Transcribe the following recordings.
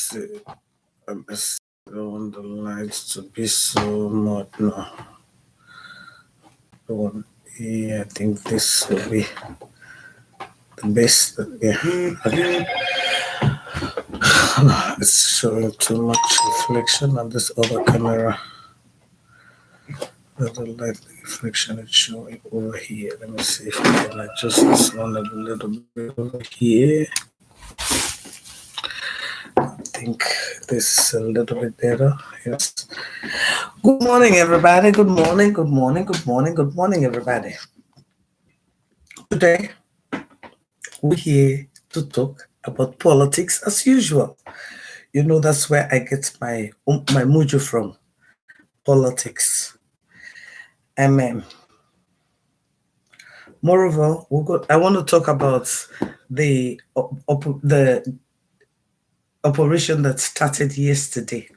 see. I don't want the lights to be so much. No. Yeah, I think this will be the best. Yeah. Okay. It's showing too much reflection on this other camera. The light reflection is showing over here. Let me see if I can adjust this one a little bit over here. I think this is a little bit better. Yes. Good morning, everybody. Good morning. Good morning. Good morning. Good morning, everybody. Today we're here to talk about politics as usual. You know that's where I get my mojo from. Politics. Moreover, I want to talk about the operation that started yesterday.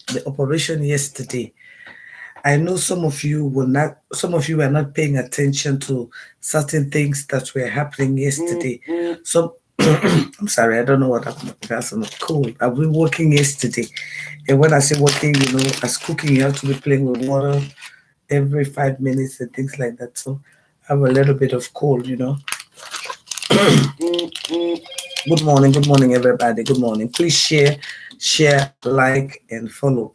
The operation yesterday. I know some of you were not paying attention to certain things that were happening yesterday. So I'm sorry, I don't know what happened. That's not cool. I've been working yesterday. And when I say working, as cooking, you have to be playing with water every 5 minutes and things like that. So I have a little bit of cold. Good morning, everybody. Good morning. Please share, like, and follow.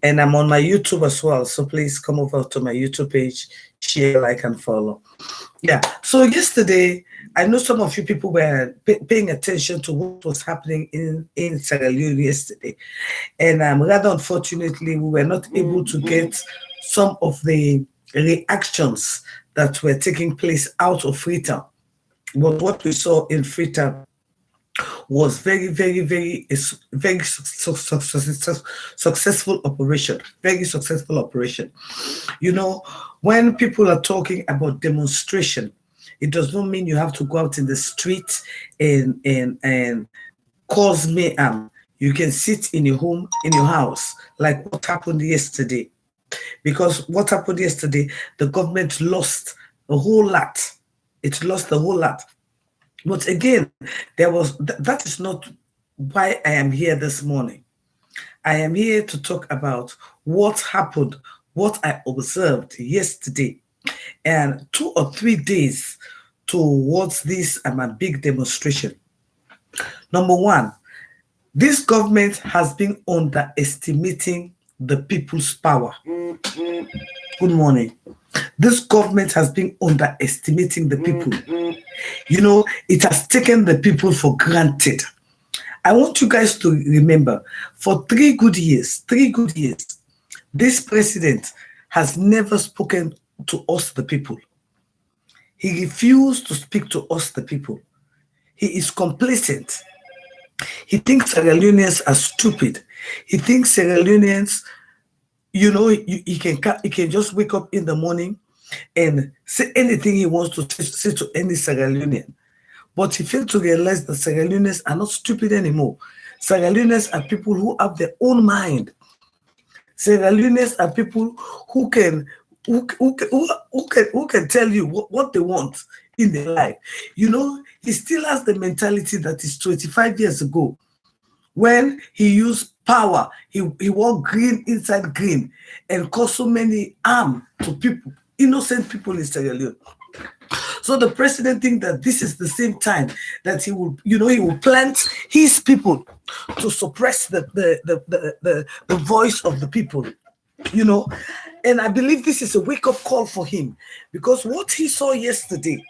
And I'm on my YouTube as well. So please come over to my YouTube page, share, like, and follow. Yeah. So yesterday, I know some of you people were paying attention to what was happening in Sierra Leone yesterday. And rather unfortunately, we were not able to get some of the reactions that were taking place out of Freetown. But what we saw in Freetown was very successful operation. Very successful operation. When people are talking about demonstration, it does not mean you have to go out in the street and cause mayhem. You can sit in your home, in your house, like what happened yesterday. Because what happened yesterday, the government lost a whole lot. It lost a whole lot. But again, that is not why I am here this morning. I am here to talk about what happened, what I observed yesterday, and 2 or 3 days towards this big demonstration. Number one, this government has been underestimating the people's power. Good morning. This government has been underestimating the people. It has taken the people for granted. I want you guys to remember, for 3 good years, this president has never spoken to us, the people. He refused to speak to us, the people. He is complacent. He thinks Sierra Leoneans are stupid. He thinks Sierra Leoneans, he can just wake up in the morning and say anything he wants to say to any Sierra Leonean. But he failed to realize that Sierra Leoneans are not stupid anymore. Sierra Leoneans are people who have their own mind. Sierra Leoneans are people who can tell you what they want in their life. He still has the mentality that is 25 years ago, when he used power, he wore green inside green and caused so many harm to people, innocent people in Sierra Leone. So the president thinks that this is the same time that he will plant his people to suppress the voice of the people. And I believe this is a wake-up call for him, because what he saw yesterday,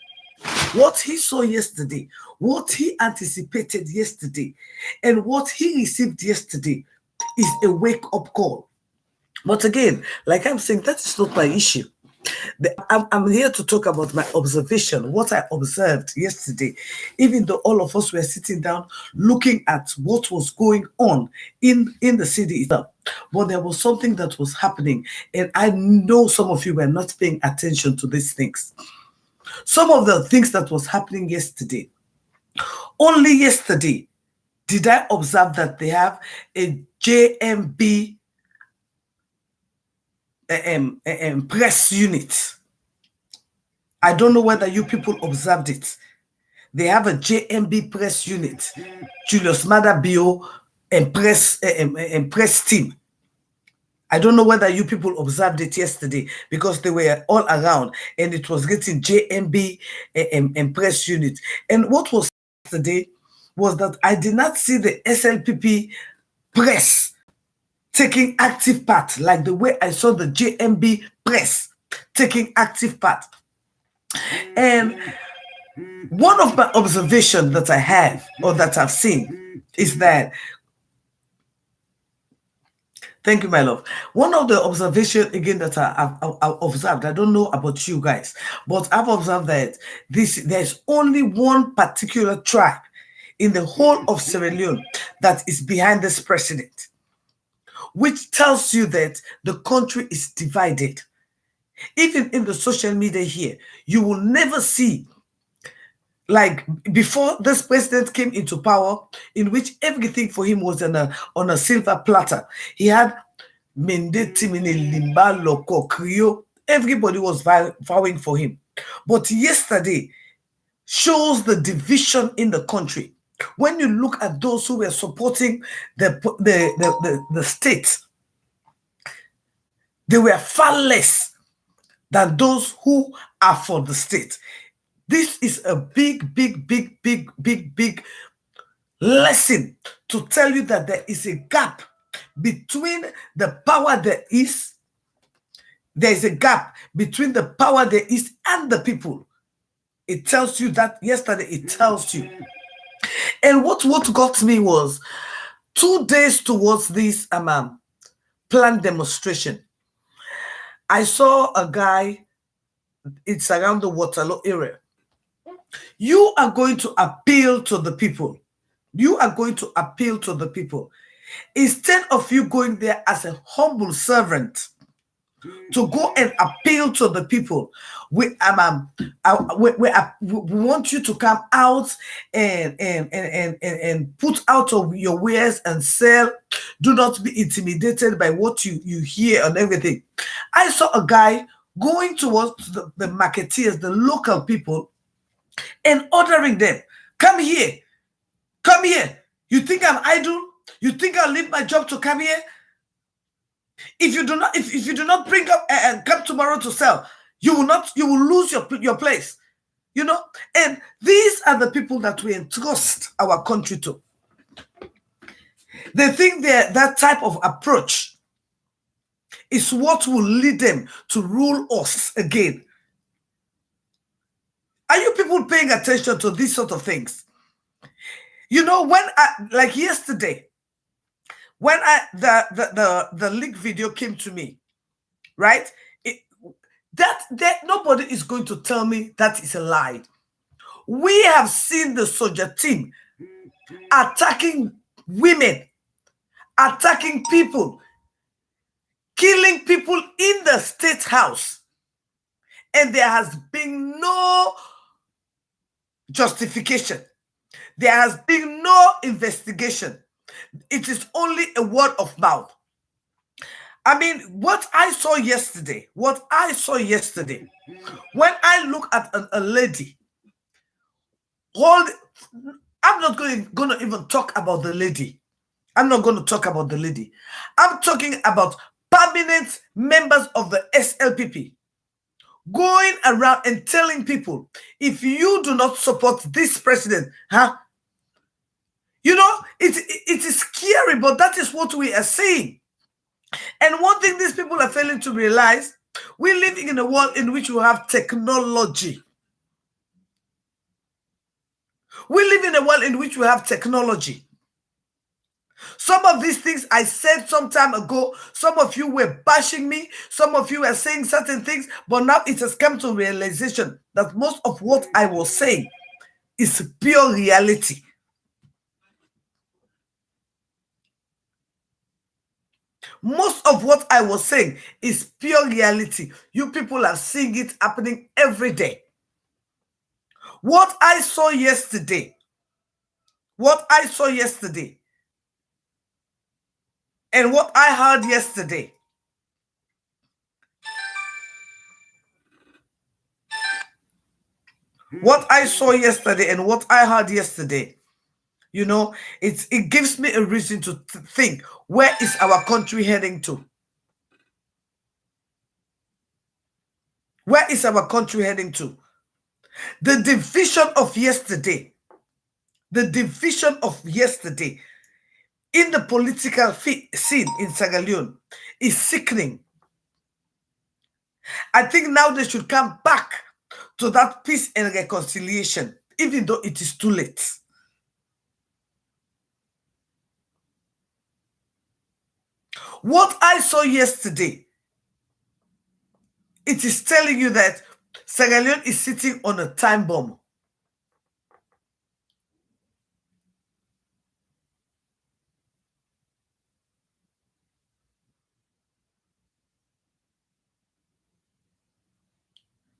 what he anticipated yesterday, and what he received yesterday is a wake-up call. But again, like I'm saying, that is not my issue. I'm here to talk about my observation, what I observed yesterday, even though all of us were sitting down looking at what was going on in the city itself. But there was something that was happening, and I know some of you were not paying attention to these things. Some of the things that was happening yesterday, only yesterday did I observe that they have a JMB press unit. I don't know whether you people observed it. They have a JMB press unit. Julius Maada Bio press team. I don't know whether you people observed it yesterday, because they were all around and it was getting JMB and press unit. And what was yesterday was that I did not see the SLPP press taking active part like the way I saw the JMB press taking active part. And one of my observations that I have, or that I've seen, is that, thank you, my love. One of the observations again that I've observed, I don't know about you guys, but I've observed that there's only one particular tribe in the whole of Sierra Leone that is behind this president, which tells you that the country is divided. Even in the social media here, you will never see, like before this president came into power, in which everything for him was on a silver platter. He had Mende, Timine, Limba, Loko, Krio. Everybody was vowing for him. But yesterday shows the division in the country. When you look at those who were supporting the state, they were far less than those who are for the state. This is a big lesson to tell you that there is a gap between the power there is. There is a gap between the power there is and the people. It tells you that yesterday. It tells you. And what got me was 2 days towards this planned demonstration. I saw a guy. It's around the Waterloo area. You are going to appeal to the people. You are going to appeal to the people. Instead of you going there as a humble servant to go and appeal to the people, we want you to come out and put out of your wares and sell. Do not be intimidated by what you hear and everything. I saw a guy going towards the marketeers, the local people, and ordering them, come here. Come here. You think I'm idle? You think I'll leave my job to come here? If you do not bring up and come tomorrow to sell, you will lose your place. You know? And these are the people that we entrust our country to. They think that type of approach is what will lead them to rule us again. Are you people paying attention to these sort of things? You know, when like yesterday, when the leak video came to me, right? That nobody is going to tell me that is a lie. We have seen the soldier team attacking women, attacking people, killing people in the state house, and there has been no justification. There has been no investigation. It is only a word of mouth. I mean, what I saw yesterday, when I look at a lady, I'm not going to even talk about the lady. I'm not going to talk about the lady. I'm talking about permanent members of the SLPP going around and telling people, if you do not support this president, you know, it is scary, but that is what we are seeing. And one thing these people are failing to realize, we're living in a world in which we have technology. We live in a world in which we have technology. Some of these things I said some time ago, some of you were bashing me, some of you were saying certain things, but now it has come to realization that most of what I was saying is pure reality. Most of what I was saying is pure reality. You people are seeing it happening every day. What I saw yesterday, and what I heard yesterday, what I saw yesterday and what I heard yesterday You know, it gives me a reason to think, where is our country heading to? Where is our country heading to? The division of yesterday, the division of yesterday in the political scene in Sierra Leone is sickening. I think now they should come back to that peace and reconciliation, even though it is too late. What I saw yesterday, it is telling you that Sierra Leone is sitting on a time bomb.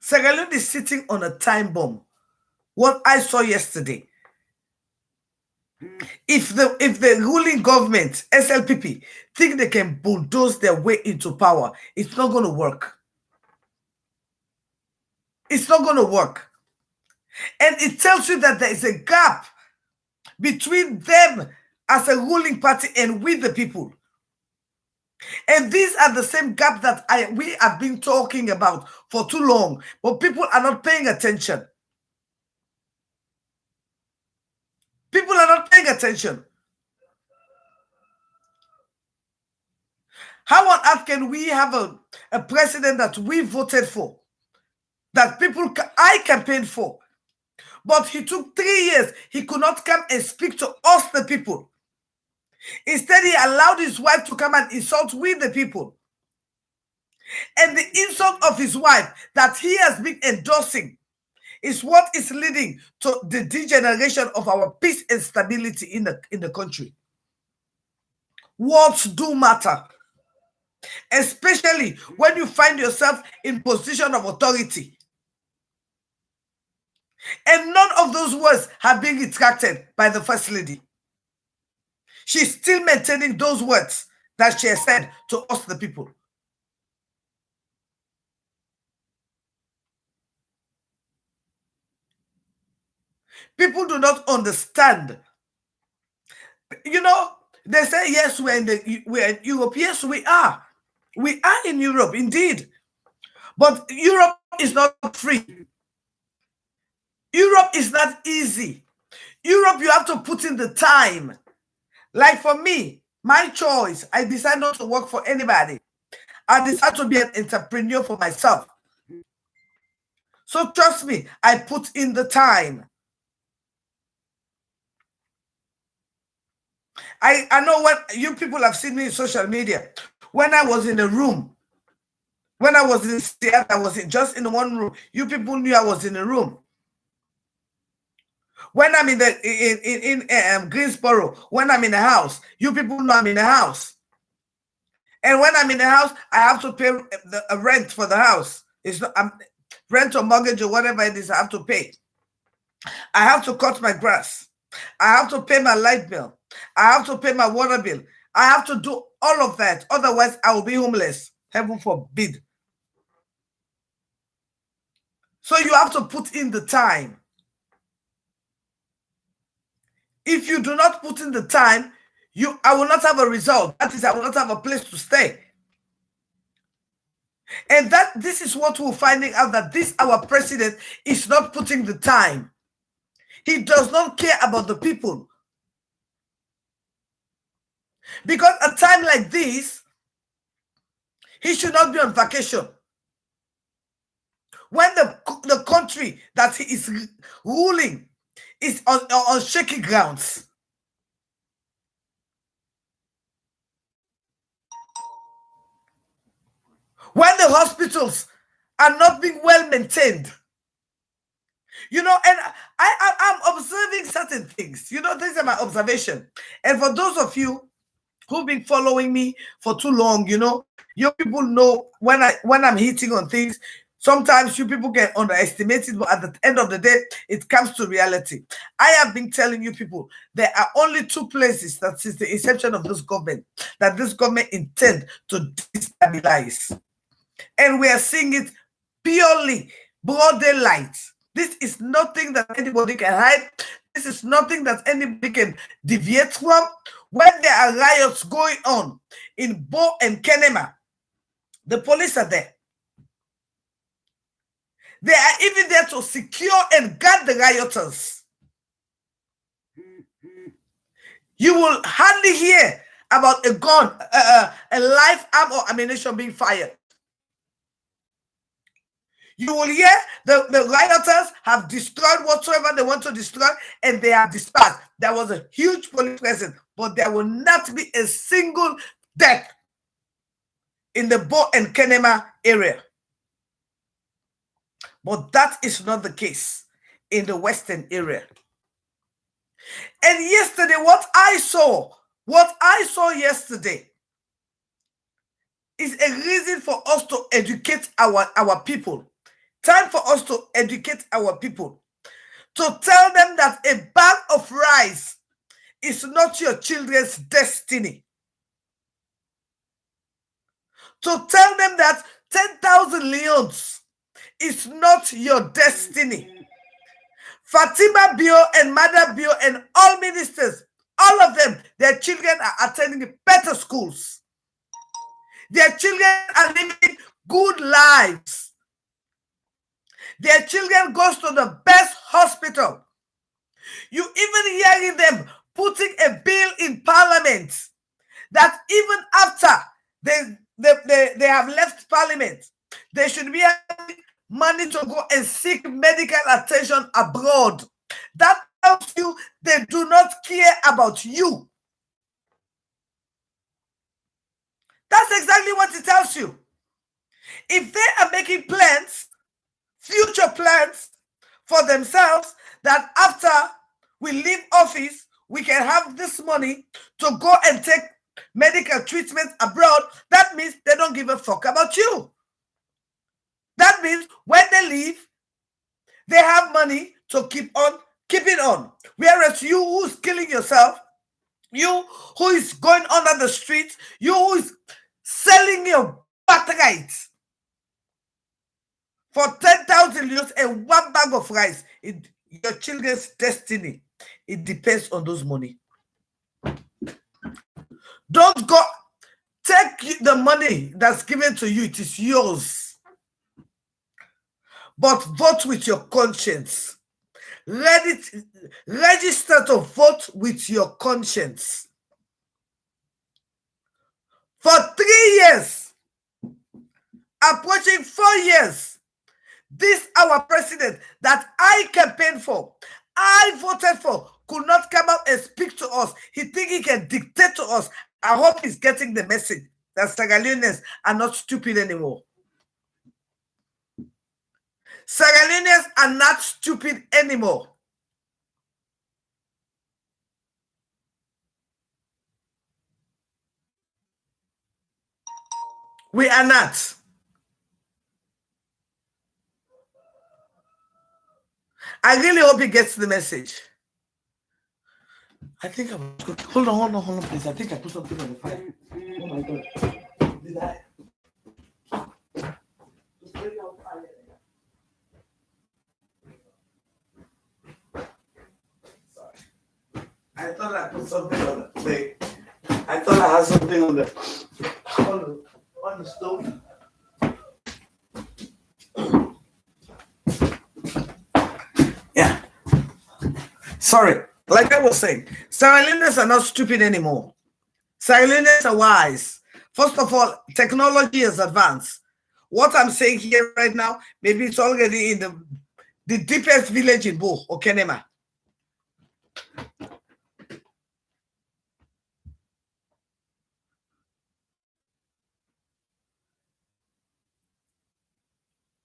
Sierra Leone is sitting on a time bomb. What I saw yesterday. If the ruling government, SLPP, think they can bulldoze their way into power, it's not going to work. It's not going to work. And it tells you that there is a gap between them as a ruling party and we the people. And these are the same gap that we have been talking about for too long, but people are not paying attention. People are not paying attention. How on earth can we have a president that we voted for, that I campaigned for, but he took 3 years, he could not come and speak to us, the people. Instead, he allowed his wife to come and insult we, the people. And the insult of his wife that he has been endorsing is what is leading to the degeneration of our peace and stability in the country. Words do matter, especially when you find yourself in position of authority. And none of those words have been retracted by the First Lady. She's still maintaining those words that she has said to us, the people. People do not understand. You know, they say, yes, we're in Europe. Yes, we are. We are in Europe, indeed. But Europe is not free. Europe is not easy. Europe, you have to put in the time. Like for me, my choice, I decide not to work for anybody. I decide to be an entrepreneur for myself. So trust me, I put in the time. I know what you people have seen me in social media. When I was in a room, when I was in Seattle, I was just in one room. You people knew I was in a room. When I'm in Greensboro, when I'm in a house, you people know I'm in a house. And when I'm in the house, I have to pay the rent for the house. It's not rent or mortgage or whatever it is I have to pay. I have to cut my grass. I have to pay my light bill. I have to pay my water bill. I have to do all of that. Otherwise, I will be homeless. Heaven forbid. So you have to put in the time. If you do not put in the time, I will not have a result. That is, I will not have a place to stay. And this is what we're finding out, that our president is not putting the time. He does not care about the people. Because at a time like this, he should not be on vacation. When the country that he is ruling is on shaky grounds. When the hospitals are not being well maintained. You know, and I'm observing certain things. You know, these are my observation. And for those of you who've been following me for too long, you know, you people know when I'm hitting on things, sometimes you people get underestimated, but at the end of the day, it comes to reality. I have been telling you people, there are only 2 places that since the inception of this government, that this government intends to destabilize. And we are seeing it purely broad daylight. This is nothing that anybody can hide. This is nothing that anybody can deviate from. When there are riots going on in Bo and Kenema, the police are there. They are even there to secure and guard the rioters. You will hardly hear about a gun, a live arm or ammunition being fired. You will hear the rioters have destroyed whatsoever they want to destroy, and they have dispersed. There was a huge police presence, but there will not be a single death in the Bo and Kenema area. But that is not the case in the western area. And yesterday, what I saw yesterday is a reason for us to educate our people. Time for us to educate our people. To tell them that a bag of rice is not your children's destiny. To tell them that 10,000 leons is not your destiny. Fatima Bio and Mother Bio and all ministers, all of them, their children are attending better schools. Their children are living good lives. Their children goes to the best hospital. You even hearing them putting a bill in parliament that even after they have left parliament, they should be having money to go and seek medical attention abroad. That tells you they do not care about you. That's exactly what it tells you. If they are making plans, future plans for themselves, that after we leave office, we can have this money to go and take medical treatment abroad, that means they don't give a fuck about you. That means when they leave, they have money to keep on keeping on. Whereas you who's killing yourself, you who is going under the streets, you who is selling your birthright for 10,000 euros and one bag of rice, your children's destiny, it depends on those money. Don't go, take the money that's given to you, it is yours. But vote with your conscience. Register to vote with your conscience. For 3 years, approaching 4 years, this our president that I campaigned for, I voted for, could not come out and speak to us. He think he can dictate to us. I hope he's getting the message that Sierra Leoneans are not stupid anymore. Sierra Leoneans are not stupid anymore. We are not. I really hope he gets the message. I think I was good. Hold on, please. I think I put something on the fire. Oh my God. Did I? Sorry. I thought I put something on the plate. I thought I had something on the stove. Yeah. Sorry. Like I was saying, Sierra Leoneans are not stupid anymore. Sierra Leoneans are wise. First of all, technology has advanced. What I'm saying here right now, maybe it's already in the deepest village in Bo or Kenema.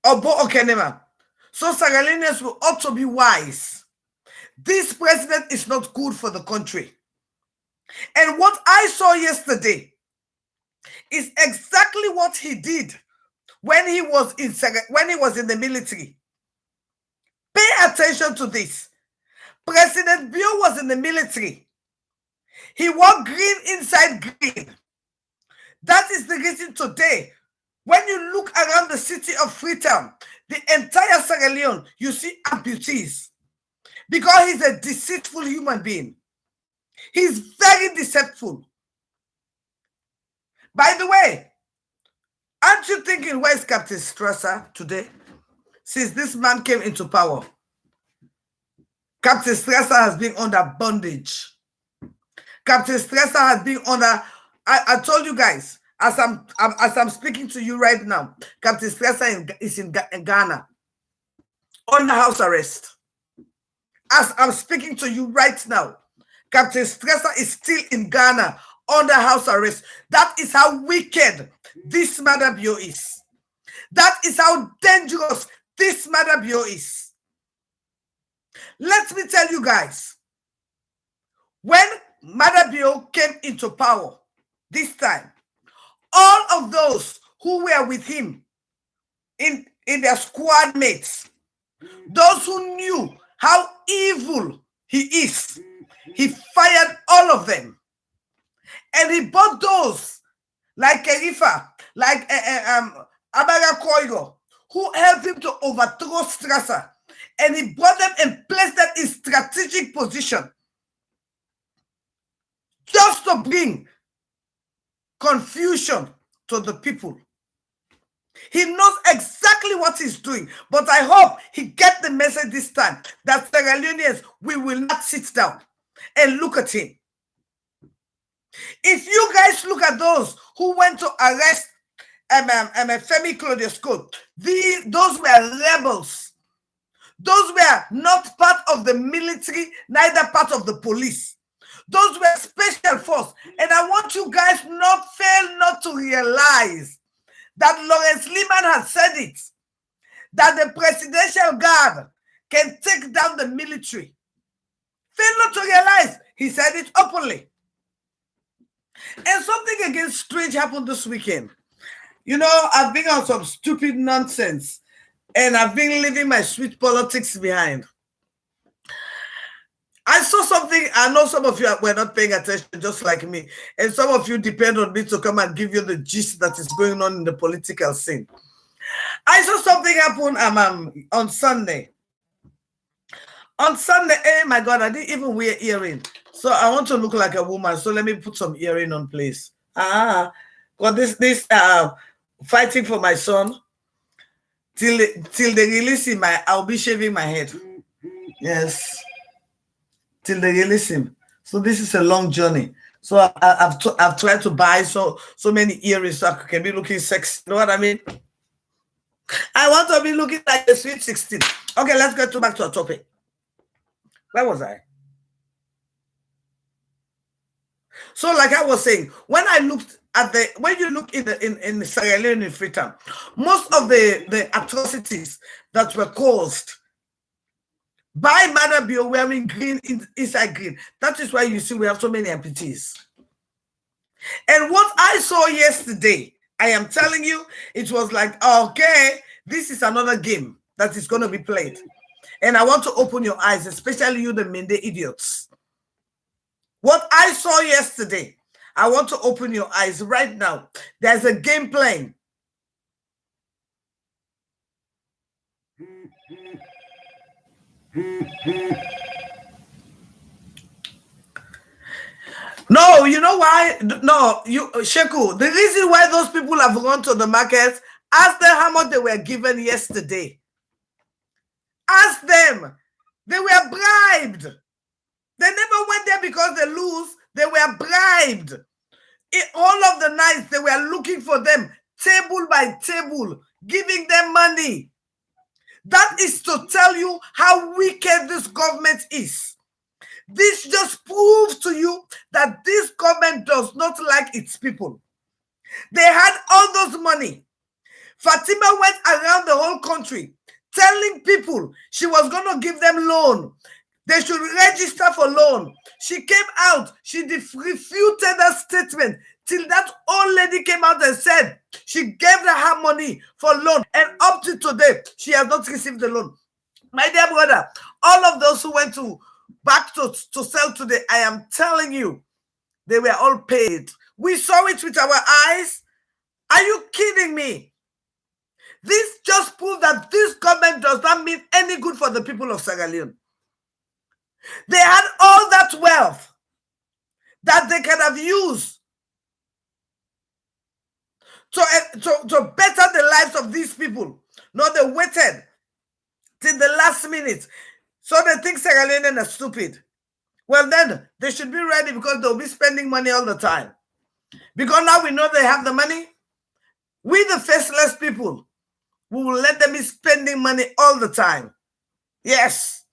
Or Bo or Kenema. So Sierra Leoneans will also be wise. This president is not good for the country. And what I saw yesterday is exactly what he did when he was in the military. Pay attention to this. President Bio was in the military. He wore green inside green. That is the reason today When you look around the city of Freetown, the entire Sierra Leone, you see amputees because he's a deceitful human being. He's very deceitful. By the way, aren't you thinking, where's Captain Strasser today? Since this man came into power, Captain Strasser has been under bondage. Captain Strasser has been under, I told you guys, as I'm speaking to you right now, Captain Strasser is in Ghana, under house arrest. As I'm speaking to you right now, Captain Strasser is still in Ghana, under house arrest. That is how wicked this Madabio is. That is how dangerous this Madabio is. Let me tell you guys, when Madabio came into power this time, all of those who were with him in their squad mates, those who knew how evil he is, he fired all of them. And he bought those like Kerifa, like Abaga Koigo, who helped him to overthrow Strasser. And he brought them and placed them in strategic position just to bring confusion to the people. He knows exactly what he's doing, but I hope he gets the message this time that Sierra Leoneans, we will not sit down and look at him. If you guys look at those who went to arrest Femi Claudius Scott, those were rebels. Those were not part of the military, neither part of the police. Those were special force. And I want you guys not to realize that Lawrence Liman has said it, that the presidential guard can take down the military. Fail not to realize, he said it openly. And something again strange happened this weekend. You know, I've been on some stupid nonsense, and I've been leaving my sweet politics behind. I saw something. I know some of you were not paying attention, just like me. And some of you depend on me to come and give you the gist that is going on in the political scene. I saw something happen on Sunday. On Sunday, oh my God, I didn't even wear earring. So I want to look like a woman. So let me put some earring on, please. Got this fighting for my son. Till they release him, I'll be shaving my head. Yes. Till they release him. So this is a long journey. So I've tried to buy so many earrings so I can be looking sexy. You know what I mean? I want to be looking like a sweet 16. Okay, let's get back to our topic. Where was I? So, like I was saying, when I looked at when you look in Sierra Leone in Freetown, most of the atrocities that were caused by Madabio wearing green inside green. That is why you see we have so many amputees. And what I saw yesterday, I am telling you, it was like, okay, this is another game that is going to be played. And I want to open your eyes, especially you, the Mende idiots. What I saw yesterday, I want to open your eyes right now. There's a game playing. No, you know why? No, Sheku, the reason why those people have gone to the markets, ask them how much they were given yesterday. Ask them. They were bribed. They never went there because they lose. They were bribed. All of the nights, they were looking for them, table by table, giving them money. That is to tell you how wicked this government is. This just proves to you that this government does not like its people. They had all those money. Fatima went around the whole country telling people she was going to give them loan. They should register for loan. She came out. She refuted that statement till that old lady came out and said she gave her money for loan. And up to today, she has not received the loan. My dear brother, all of those who went back to sell today, I am telling you, they were all paid. We saw it with our eyes. Are you kidding me? This just proves that this government does not mean any good for the people of Sierra Leone. They had all that wealth that they could have used to better the lives of these people. No, they waited till the last minute. So they think Sierra Leoneans are stupid. Well, then they should be ready, because they'll be spending money all the time. Because now we know they have the money. We, the faceless people, we will let them be spending money all the time. Yes.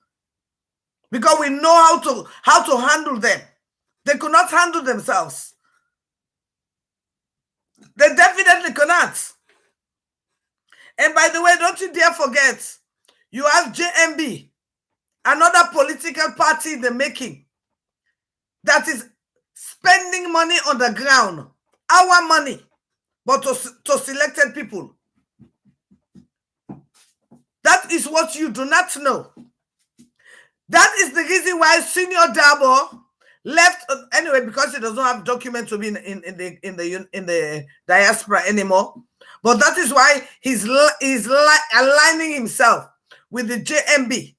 Because we know how to handle them. They could not handle themselves. They definitely cannot. And by the way, don't you dare forget, you have JMB, another political party in the making, that is spending money on the ground, our money, but to selected people. That is what you do not know. That is the reason why Senior Dabo left anyway, because he doesn't have documents to be in the diaspora anymore. But that is why he's aligning himself with the JMB,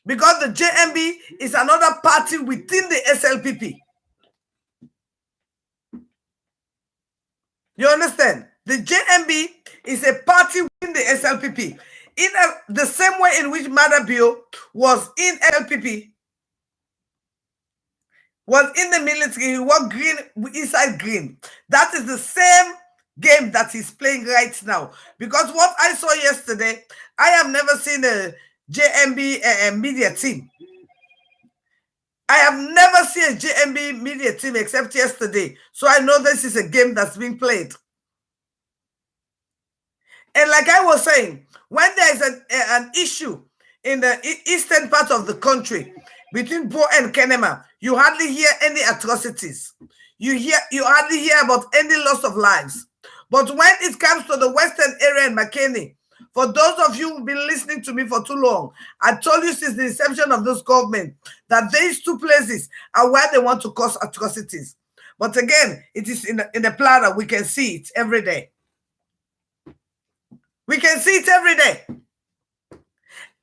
because the JMB is another party within the SLPP. You understand? The JMB is a party within the SLPP. In the same way in which Madabio was in LPP, was in the military, he worked green inside green. That is the same game that he's playing right now. Because what I saw yesterday, I have never seen a JMB media team. I have never seen a JMB media team except yesterday. So I know this is a game that's being played. And like I was saying, when there is an issue in the eastern part of the country between Bo and Kenema, you hardly hear any atrocities. You hardly hear about any loss of lives. But when it comes to the western area in McKinney, for those of you who've been listening to me for too long, I told you since the inception of this government that these two places are where they want to cause atrocities. But again, it is in the platter. We can see it every day. We can see it every day.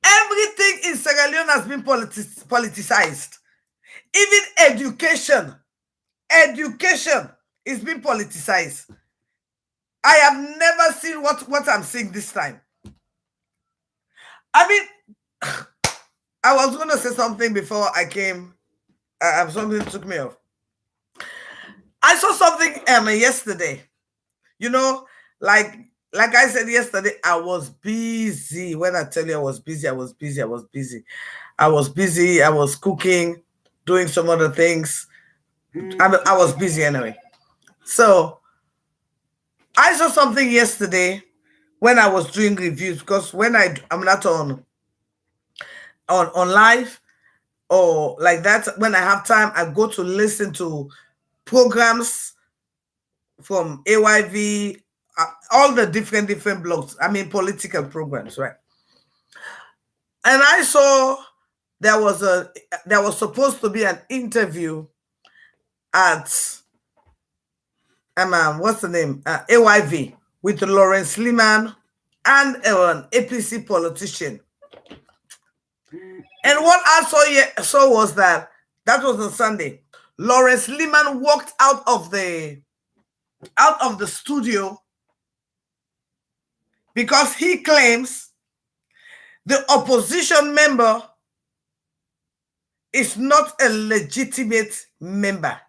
Everything in Sierra Leone has been politicized. Even education is being politicized. I have never seen what I'm seeing this time. I mean, I was going to say something before I came. Something took me off. I saw something yesterday. You know, like I said yesterday, I was busy. When I tell you I was busy, I was busy. I was cooking, doing some other things. I was busy anyway. So I saw something yesterday when I was doing reviews, because when I'm not on live or like that, when I have time, I go to listen to programs from AYV, all the different blogs. I mean, political programs, right? And I saw there was supposed to be an interview at what's the name? AYV with Lawrence Liman and an APC politician. And what I saw was that was on Sunday. Lawrence Liman walked out of the studio because he claims the opposition member is not a legitimate member.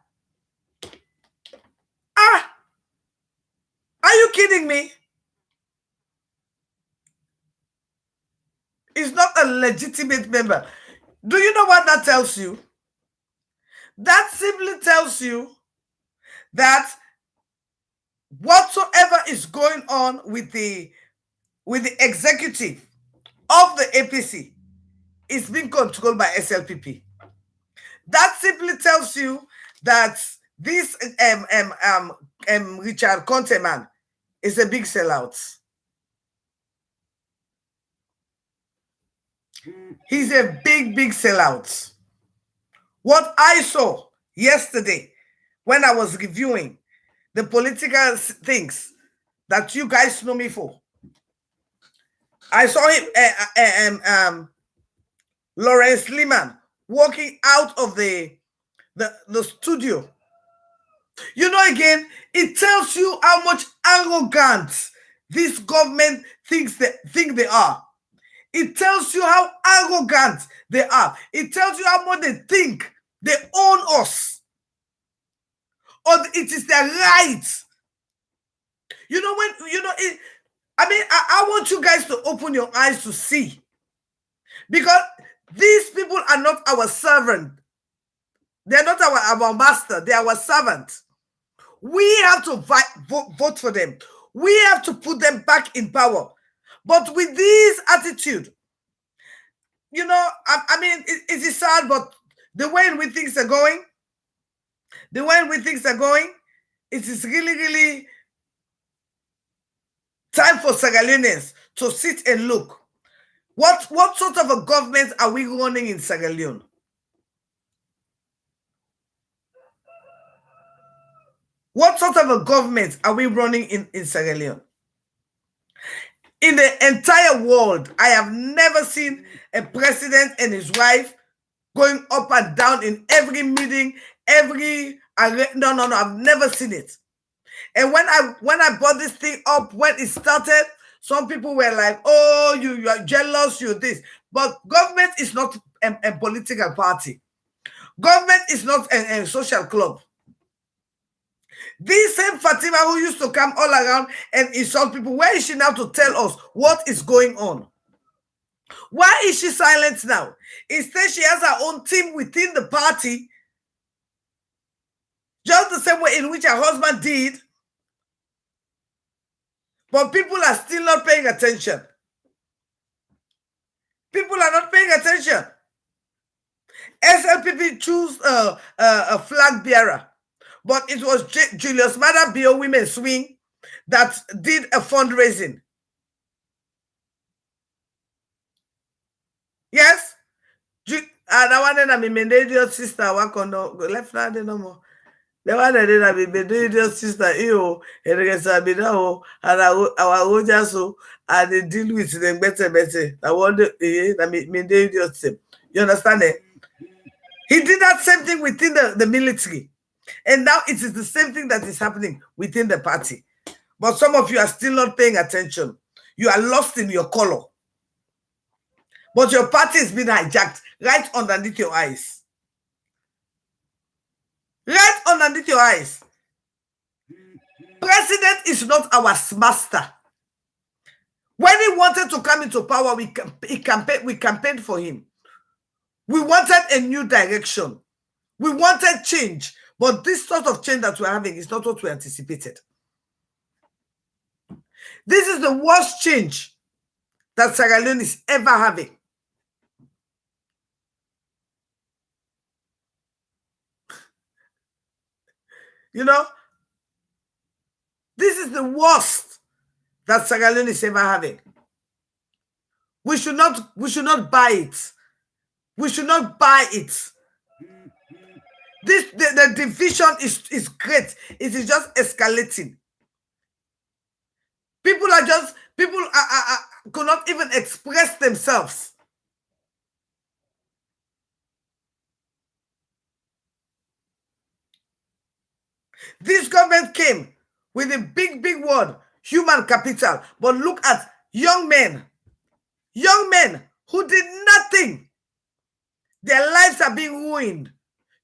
Are you kidding me? Is not a legitimate member. Do you know what that tells you? That simply tells you that whatsoever is going on with the executive of the APC is being controlled by SLPP. That simply tells you that this Richard Conteman is a big sellout. He's a big sellout. What I saw yesterday when I was reviewing the political things that you guys know me for, I saw him, Lawrence Lehman, walking out of the studio. You know, again, it tells you how much arrogant this government think they are. It tells you how arrogant they are. It tells you how much they think they own us, or it is their right. You know, when you know it, I mean, I want you guys to open your eyes to see, because these people are not our servant. They're not our master. They are our servant. We have to vote for them. We have to put them back in power. But with this attitude, you know, I mean, it is sad, but the way in which things are going, it is really, really time for Sierra Leoneans to sit and look. What sort of a government are we running in Sierra Leone? What sort of a government are we running in Sierra Leone? In the entire world, I have never seen a president and his wife going up and down in every meeting, no, I've never seen it. And when I brought this thing up, when it started, some people were like, oh, you are jealous, you this. But government is not a political party. Government is not a social club. This same Fatima who used to come all around and insult people, where is she now to tell us what is going on? Why is she silent now? Instead, she has her own team within the party, just the same way in which her husband did. But people are still not paying attention. People are not paying attention. SLPP choose a flag bearer, but it was Julius Maada Bio Women Swing that did a fundraising. Yes? And I wanted to be my sister. Work on left hand no more. The one that did be my sister, you, and our so and they deal with them better. I wonder, you understand it? He did that same thing within the military. And now it is the same thing that is happening within the party. But some of you are still not paying attention. You are lost in your color. But your party is being hijacked right underneath your eyes. Right underneath your eyes. President is not our master. When he wanted to come into power, we campaigned for him. We wanted a new direction. We wanted change. But this sort of change that we're having is not what we anticipated. This is the worst change that Sierra Leone is ever having. You know, this is the worst that Sierra Leone is ever having. We should not buy it. We should not buy it. The division is great. It is just escalating. People could not even express themselves. This government came with a big word, human capital. But look at young men who did nothing. Their lives are being ruined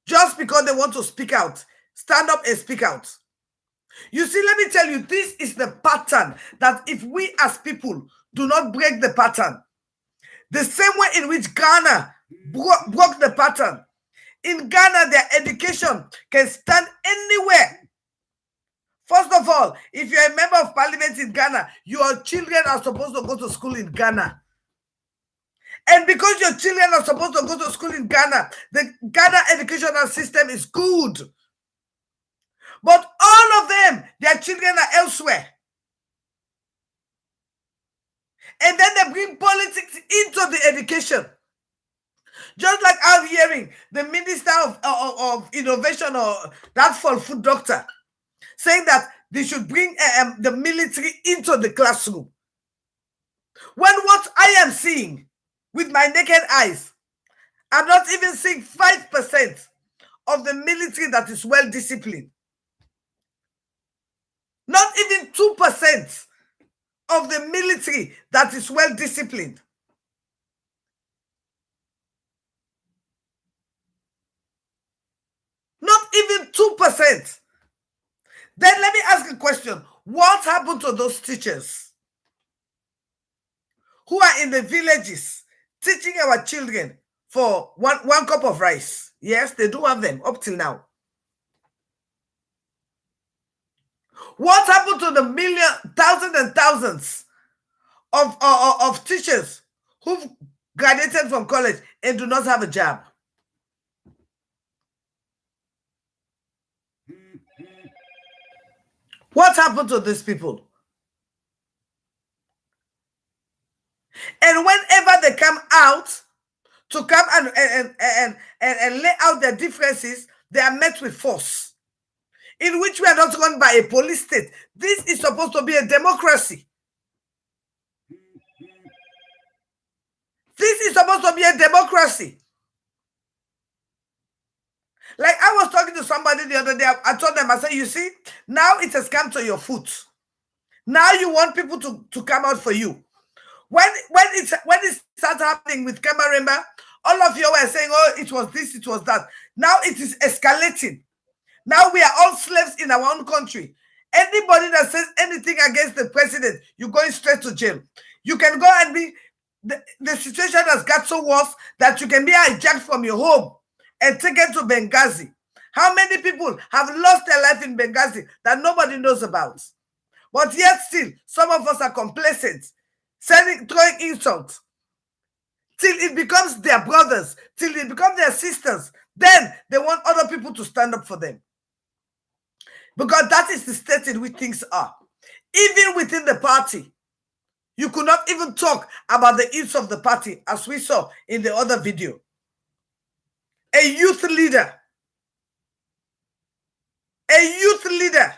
just because they want to speak out, stand up and speak out. You see, let me tell you, this is the pattern that if we as people do not break the pattern, the same way in which Ghana broke the pattern. In Ghana, their education can stand anywhere. First of all, if you're a member of parliament in Ghana, your children are supposed to go to school in Ghana. And because your children are supposed to go to school in Ghana, the Ghana educational system is good. But all of them, their children are elsewhere. And then they bring politics into the education. Just like I'm hearing the Minister of Innovation, or that for food doctor, saying that they should bring the military into the classroom. When what I am seeing with my naked eyes, I'm not even seeing 5% of the military that is well disciplined. Not even 2% of the military that is well disciplined. Not even 2%. Then let me ask a question. What happened to those teachers who are in the villages teaching our children for one cup of rice? Yes, they do have them up till now. What happened to the thousands and thousands of teachers who've graduated from college and do not have a job? What happened to these people? And whenever they come out to come and lay out their differences, they are met with force, in which we are not run by a police state. This is supposed to be a democracy. This is supposed to be a democracy. Like I was talking to somebody the other day, I told them, I said, you see, now it has come to your foot. Now you want people to come out for you. When it started happening with Camaremba, all of you were saying, oh, it was this, it was that. Now it is escalating. Now we are all slaves in our own country. Anybody that says anything against the president, you're going straight to jail. You can go and be, the situation has got so worse that you can be hijacked from your home and taken to Benghazi. How many people have lost their life in Benghazi that nobody knows about? But yet still, some of us are complacent, throwing insults, till it becomes their brothers, till it becomes their sisters. Then they want other people to stand up for them. Because that is the state in which things are. Even within the party, you could not even talk about the ills of the party, as we saw in the other video. A youth leader. A youth leader.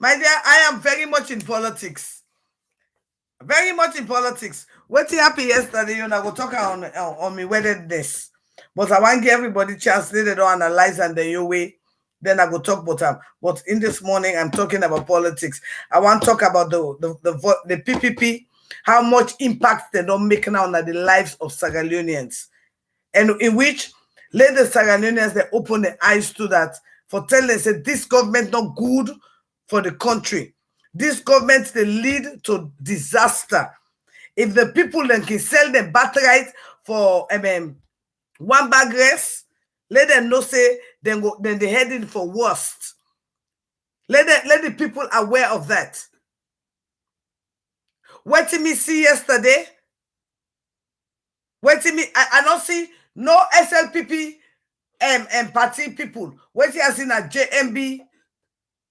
My dear, I am very much in politics. Very much in politics. What happened yesterday, you know, I will talk on me whether this. But I want to give everybody chance, they don't analyze and the your way. Then I will talk about them. But in this morning, I'm talking about politics. I want to talk about the PPP, how much impact they don't make now on the lives of Sierra Leoneans. And in which, let the Sierra Leoneans, they open their eyes to that, for telling them, say, this government not good for the country. This government, they lead to disaster. If the people then can sell them birthright for one bag rice, let them know say then they heading for worst. Let the people aware of that. What did me see yesterday? What did me I don't see no SLPP and party people. What you seen at JMB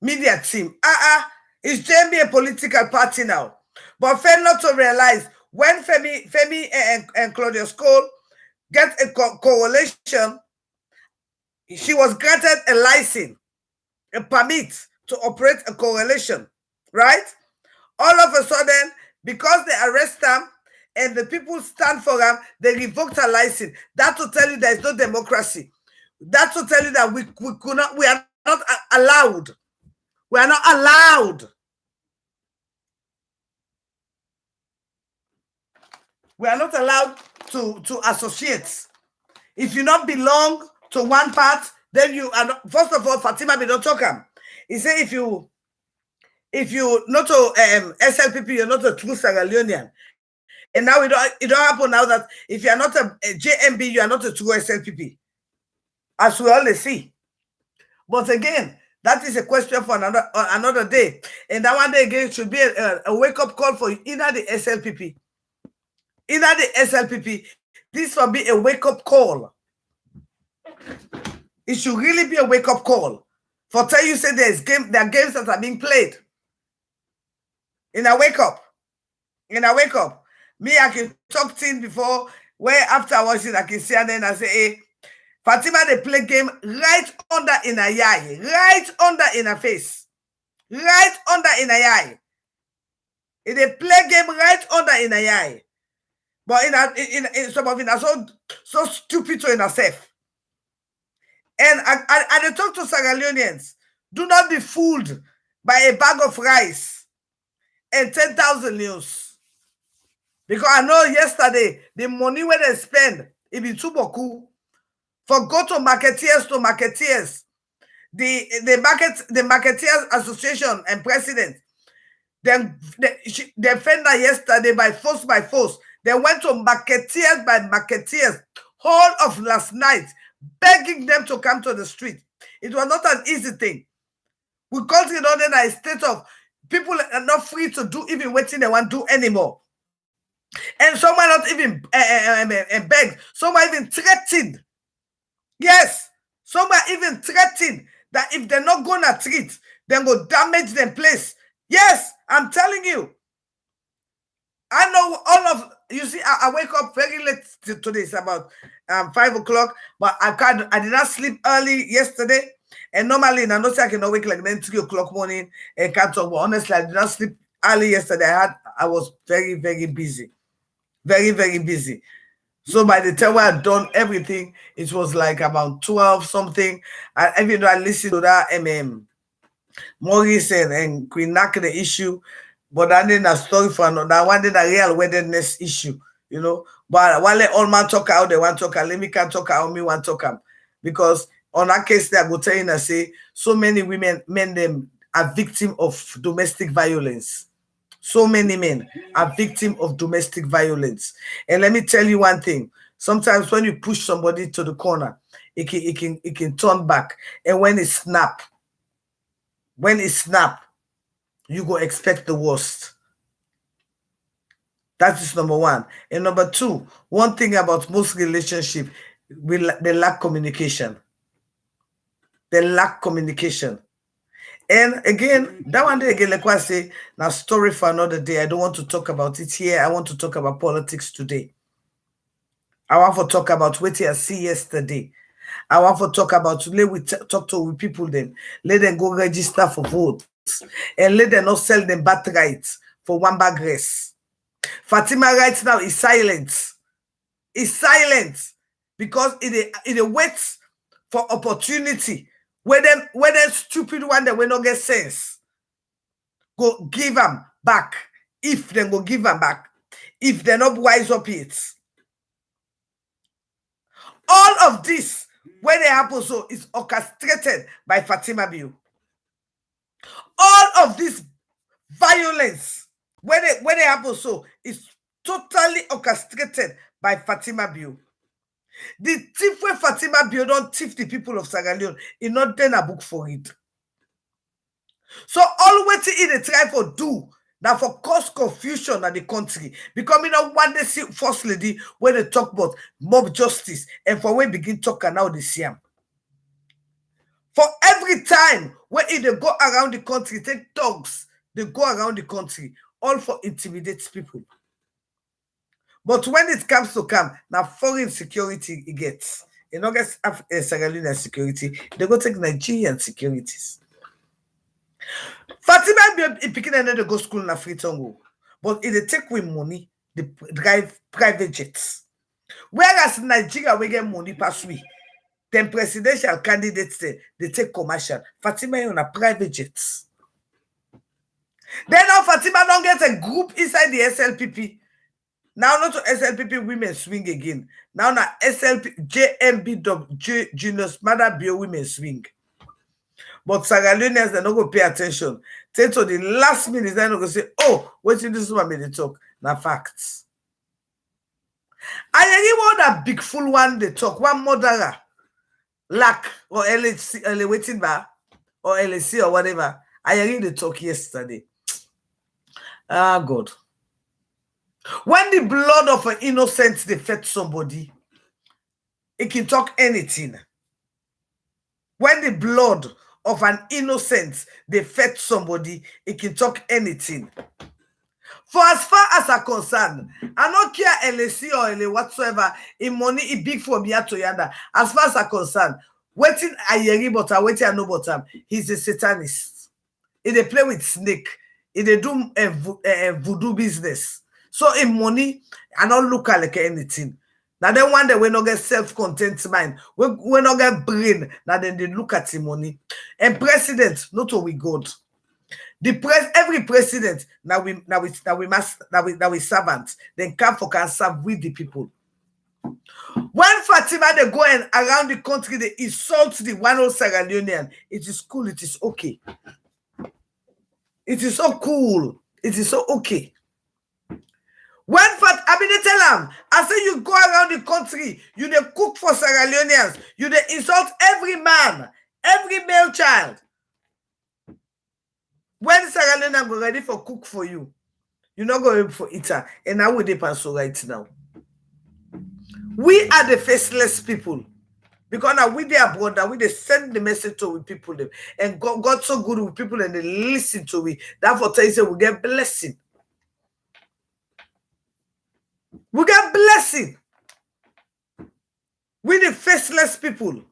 media team. Is JMB a political party now? But fail not to realize when Femi and Claudius Cole get a coalition, she was granted a license, a permit to operate a coalition, right? All of a sudden, because they arrest them and the people stand for them, they revoked her license. That to tell you there is no democracy. That to tell you that we are not allowed. We are not allowed. We are not allowed to associate. If you not belong to one part, then you are not, first of all, Fatima be not talking. He said if you not to SLPP, you're not a true Sierra Leonean. And now it don't happen now that if you are not a JMB, you are not a true SLPP. As we always see. But again, that is a question for another day. And that one day again should be a wake-up call for either the SLPP. Either the SLPP. This will be a wake-up call. It should really be a wake-up call. For tell you say there are games that are being played. In a wake-up. In a wake-up. Me, I can talk things before, where after watching, I can see and then I say, hey, Fatima, they play game right under in her eye, right under in her face. right under in a eye. It a play game right under in a eye. But in some of it are so stupid to in herself. And I talk to Sierra Leoneans, do not be fooled by a bag of rice and 10,000 news. Because I know yesterday, the money where they spend, it be too boku. For go to marketeers. The marketeers association and president, then they offended yesterday by force. They went to marketeers by marketeers whole of last night, begging them to come to the street. It was not an easy thing. We called it on a state of people are not free to do even what they want to do anymore. And some are not even begged. Some are even threatened. Yes, some are even threatened that if they're not gonna treat, then go damage them place. Yes, I'm telling you. I know all of you see. I wake up very late today. It's about 5 o'clock, but I did not sleep early yesterday. And normally, I know I can wake like then 3 o'clock morning and can't talk. But honestly, I did not sleep early yesterday. I was very, very busy. Very, very busy. So by the time I had done everything, it was like about 12 something. And even though I listened to that Maurice and Queen Nak the issue, but I didn't a story for another one, did a real weddedness issue, you know. But while all man talk out, they want to talk, let me can talk out, me want to talk. Because on that case, they go tell you and say so many men them are victim of domestic violence. So many men are victim of domestic violence. And let me tell you one thing. Sometimes when you push somebody to the corner, it can turn back. And when it snap, you go expect the worst. That is number one. And number two, one thing about most relationships, they lack communication. They lack communication. And again, that one day again, like I say, now story for another day. I don't want to talk about it here. I want to talk about politics today. I want to talk about what I see yesterday. I want to talk about let we talk to people then. Let them go register for votes. And let them not sell them birthrights for one bag race. Fatima right now is silent. Is silent because it waits for opportunity. Where them stupid one that will not get sense. Go give them back. If they go give them back. If they're not wise up it. All of this, when they happen so, is orchestrated by Fatima Biu. All of this violence, when they happen so, is totally orchestrated by Fatima Biu. The thief where Fatima Biu don't thief the people of Sierra Leone, he not then a book for it. So all what they try for do now for cause confusion in the country. Because one day see first lady when they talk about mob justice and for when begin talking now they see them. For every time when they go around the country, take dogs, they go around the country, all for intimidate people. But when it comes to now foreign security it gets. You know, gets Sierra Leone security, they go take Nigerian securities. Fatima be picking another go school in Freetongo. But if they take with money, they drive private jets. Whereas in Nigeria, we get money pass we. Then presidential candidates, they take commercial. Fatima on a private jets. Then now Fatima don't get a group inside the SLPP. Now not to SLPP women swing again. Now SLP JMB Juniors Mother Bio women swing. But Sierra Leoneans, they don't go pay attention. Till to the last minute, they're not going to say, oh, what did this woman made talk? Now facts. And you want that big full one they talk, one murderer, lack or LHC, waiting bar, or LSC or whatever. I heard the talk yesterday. Ah, God. When the blood of an innocent defends somebody, it can talk anything. When the blood of an innocent defends somebody, it can talk anything. For as far as I'm concerned, I don't care LSC or LA whatsoever, in money, it big from here to yonder. As far as I'm concerned, waiting I hear but I waiting I know but he's a satanist. If they play with snake, if they do voodoo business. So in money, I don't look at like anything. Now then one day we not get self-content mind. We not get brain. Now then they look at the money. And president, not all we God. Every president now we servant. Then come for can serve with the people. When Fatima they go and around the country, they insult the one old Sierra Leonean. It is cool, it is okay. It is so cool. It is so okay. When they tell them, I say you go around the country, you they cook for Sierra Leoneans, you they insult every man, every male child. When Sierra Leonean go ready for cook for you, you're not going for eater. And now we they pass right now. We are the faceless people. Because now we they abroad, now we they send the message to people them. And God so good with people and they listen to it. Therefore, tell you we get blessing. We get blessing. We the faceless people.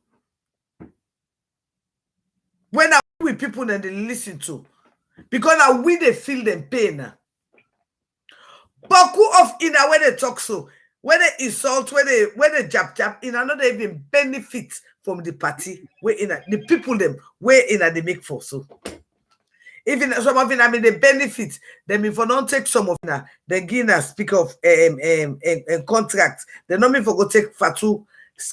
When are we with people and they listen to? Because now we they feel them pain. Boku of in a way they talk so. When they insult, when they jab, in another even benefit from the party, where in the people them, where in they make for so. Even some of them, I mean, they benefit them if I don't take some of them, they give us speak of contract. They not me for go take Fatu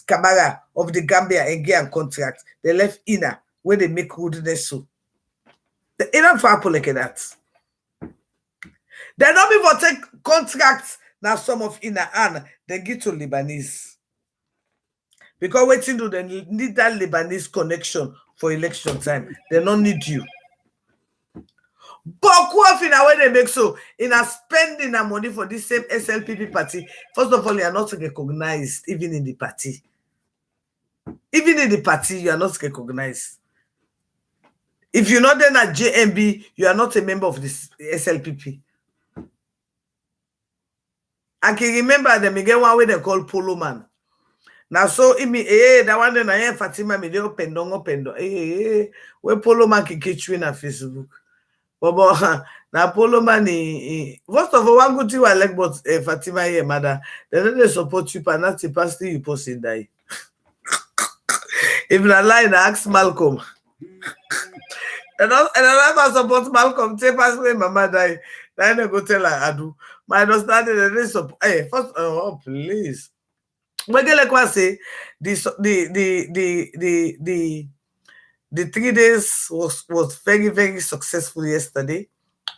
Camara of the Gambia and get a contract. They left inner where they make rudeness so. They enough for Apple like that. They not me for take contracts. Now some of inner and they give to Lebanese. Because waiting to they need that Lebanese connection for election time. They don't need you. But what in a way they make so in a spending the money for this same SLPP party. First of all, you are not recognized even in the party. Even in the party, you are not recognized. If you're not then at JMB, you are not a member of this SLPP. I can remember them again one way they call Polo Man. Now so that one then I Fatima me they open where Polo Man can catch you in a Facebook. But now Polo Man first of all one good thing I like about Fatima here, mother. They don't support you, but not the pastor you post in die. If you lie, I ask Malcolm. And I support Malcolm, say pass me mama die. Then I go tell her I do. My understanding that they support. Hey, first, oh please. When they like what say, the 3 days was very, very successful yesterday.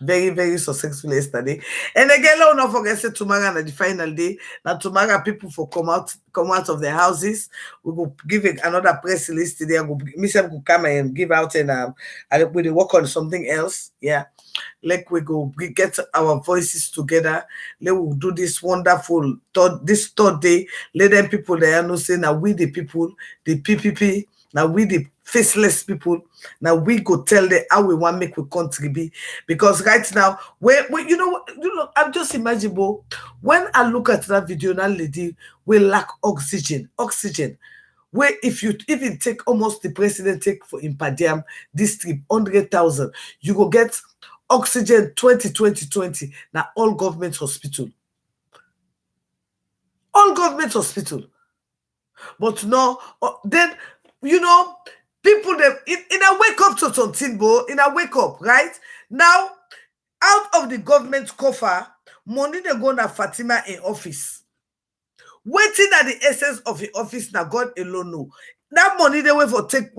Very, very successful yesterday. And again, let not forget say tomorrow and the final day. Now tomorrow people for come out of their houses. We will give another press release today. Michelle will come and give out and we will work on something else. Yeah. Like we get our voices together. Let we do this wonderful this third day. Let them people there know say now we the people, the PPP, now we the faceless people. Now we go tell them how we want make we contribute. Because right now, you know, I'm just imaginable. When I look at that video, that lady will lack oxygen. Where if you even take almost the president take for Impadiam this trip 100,000, you go get oxygen 2020. Now all government hospital. All government hospital. But no, then you know, people them in a wake up to something, in a wake up, right? Now, out of the government coffer, money they go to Fatima in office. Waiting at the essence of the office, now God alone know. That money they wait for take,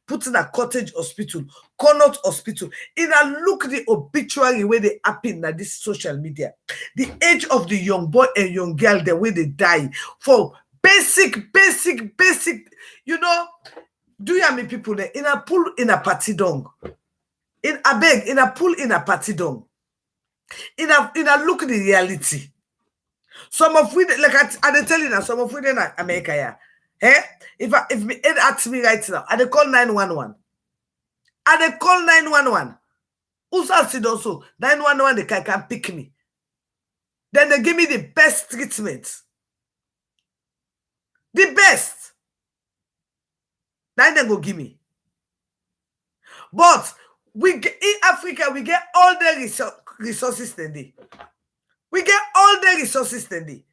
put in a cottage hospital, Connaught hospital. In a look the obituary where they happen at this social media. The age of the young boy and young girl, the way they die for basic, you know, do you have me people there? In a pool, in a party dong. In a beg, in a pool, in a party dong. In a look at the reality. Some of we like I tell you now, some of we in America, yeah. Eh? If me it asks me right now, I call 911. I call 911. Also said also 911 they can pick me. Then they give me the best treatment. The best. Then they go give me. But in Africa, we get all the resources today. We get all the resources today.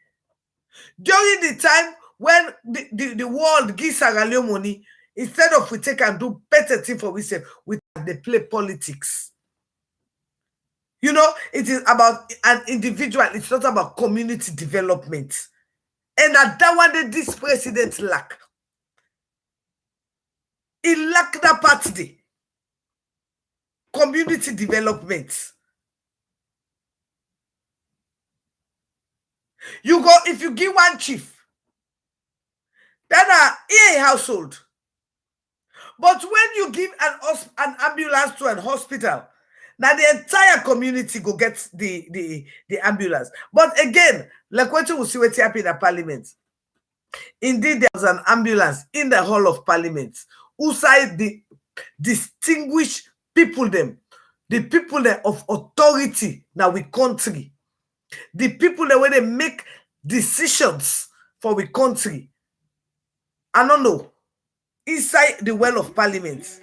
During the time when the world gives Sierra Leone money, instead of we take and do better thing for ourselves, they play politics. You know, it is about an individual. It's not about community development. And at that one, this president lack. He lack that part today. Community development. You go, if you give one chief, then a household. But when you give an ambulance to an hospital, now the entire community go get the ambulance. But again, like what you will see what happened in Parliament. Indeed, there was an ambulance in the Hall of Parliament. Who side the distinguished people them, the people them of authority now we country, the people that when they make decisions for we country. I don't know. Inside the Well of Parliament,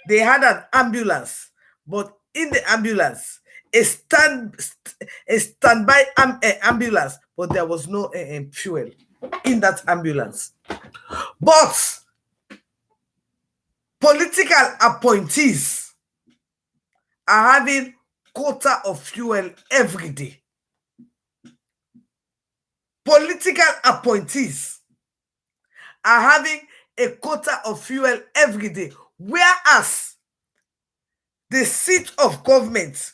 they had an ambulance, but in the ambulance, a standby ambulance, but there was no fuel in that ambulance. But political appointees are having quota of fuel every day. Political appointees are having a quota of fuel every day, whereas the seat of government,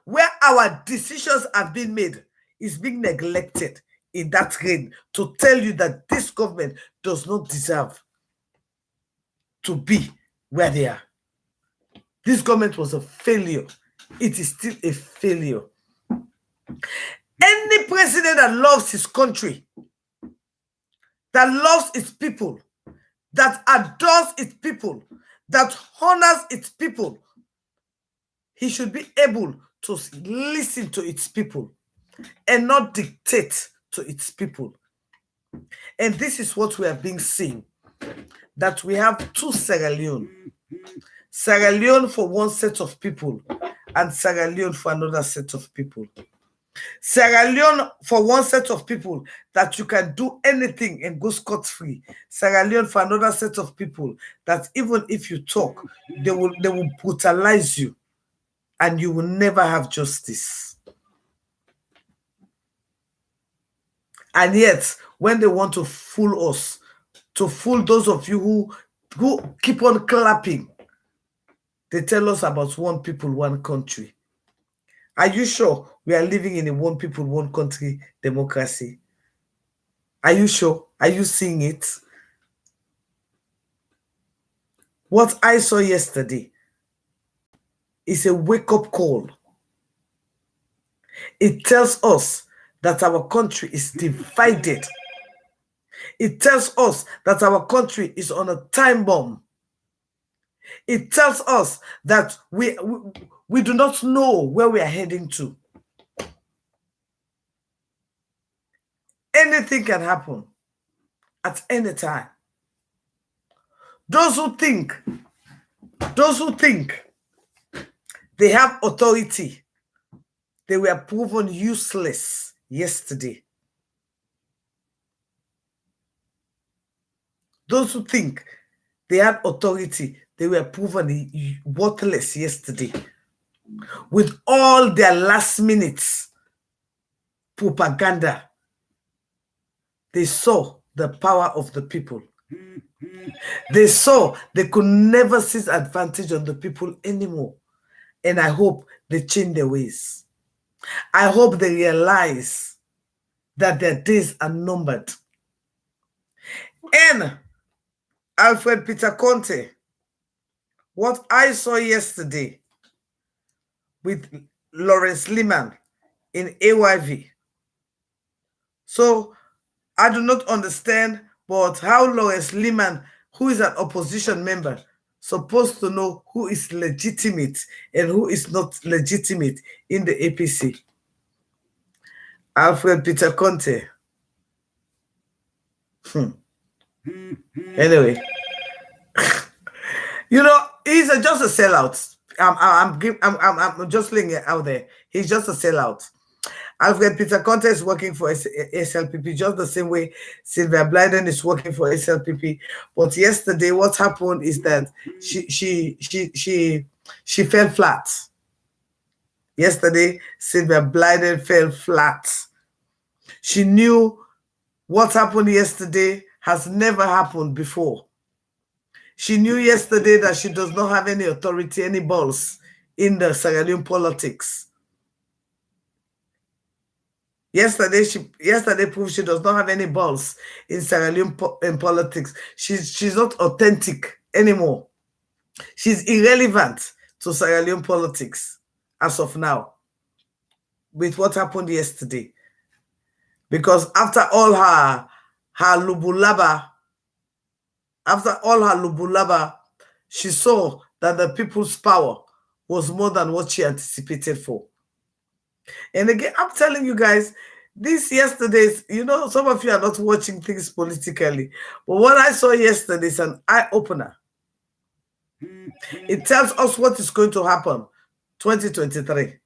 where our decisions have been made, is being neglected in that reign to tell you that this government does not deserve to be where they are. This government was a failure. It is still a failure. Any president that loves his country, that loves its people, that adores its people, that honors its people, he should be able to listen to its people and not dictate to its people. And this is what we have been seeing, that we have two Sierra Leone. Sierra Leone for one set of people and Sierra Leone for another set of people. Sierra Leone for one set of people that you can do anything and go scot-free. Sierra Leone for another set of people that even if you talk, they will brutalize you and you will never have justice. And yet, when they want to fool us, to fool those of you who keep on clapping, they tell us about one people, one country. Are you sure we are living in a one people, one country democracy? Are you sure? Are you seeing it? What I saw yesterday is a wake-up call. It tells us that our country is divided. It tells us that our country is on a time bomb. It tells us that we do not know where we are heading to. Anything can happen at any time. Those who think they have authority, they were proven useless yesterday. Those who think they had authority, they were proven worthless yesterday. With all their last minutes propaganda, they saw the power of the people. They saw they could never seize advantage on the people anymore. And I hope they change their ways. I hope they realize that their days are numbered. And Alfred Peter Conte, what I saw yesterday with Lawrence Liman in AYV. So I do not understand, but how Lawrence Liman, who is an opposition member, supposed to know who is legitimate and who is not legitimate in the APC. Alfred Peter Conte. Anyway, you know, he's just a sellout. I'm just laying it out there. He's just a sellout. Alfred Peter Conte is working for SLPP just the same way Sylvia Blyden is working for SLPP. But yesterday, what happened is that she fell flat. Yesterday, Sylvia Blyden fell flat. She knew what happened yesterday has never happened before. She knew yesterday that she does not have any authority, any balls in the Sierra Leone politics. Yesterday proved she does not have any balls in Sierra Leone in politics. She's not authentic anymore. She's irrelevant to Sierra Leone politics as of now with what happened yesterday. Because after all her lubulaba, she saw that the people's power was more than what she anticipated for. And again, I'm telling you guys, this yesterday's, some of you are not watching things politically, but what I saw yesterday is an eye-opener. It tells us what is going to happen 2023.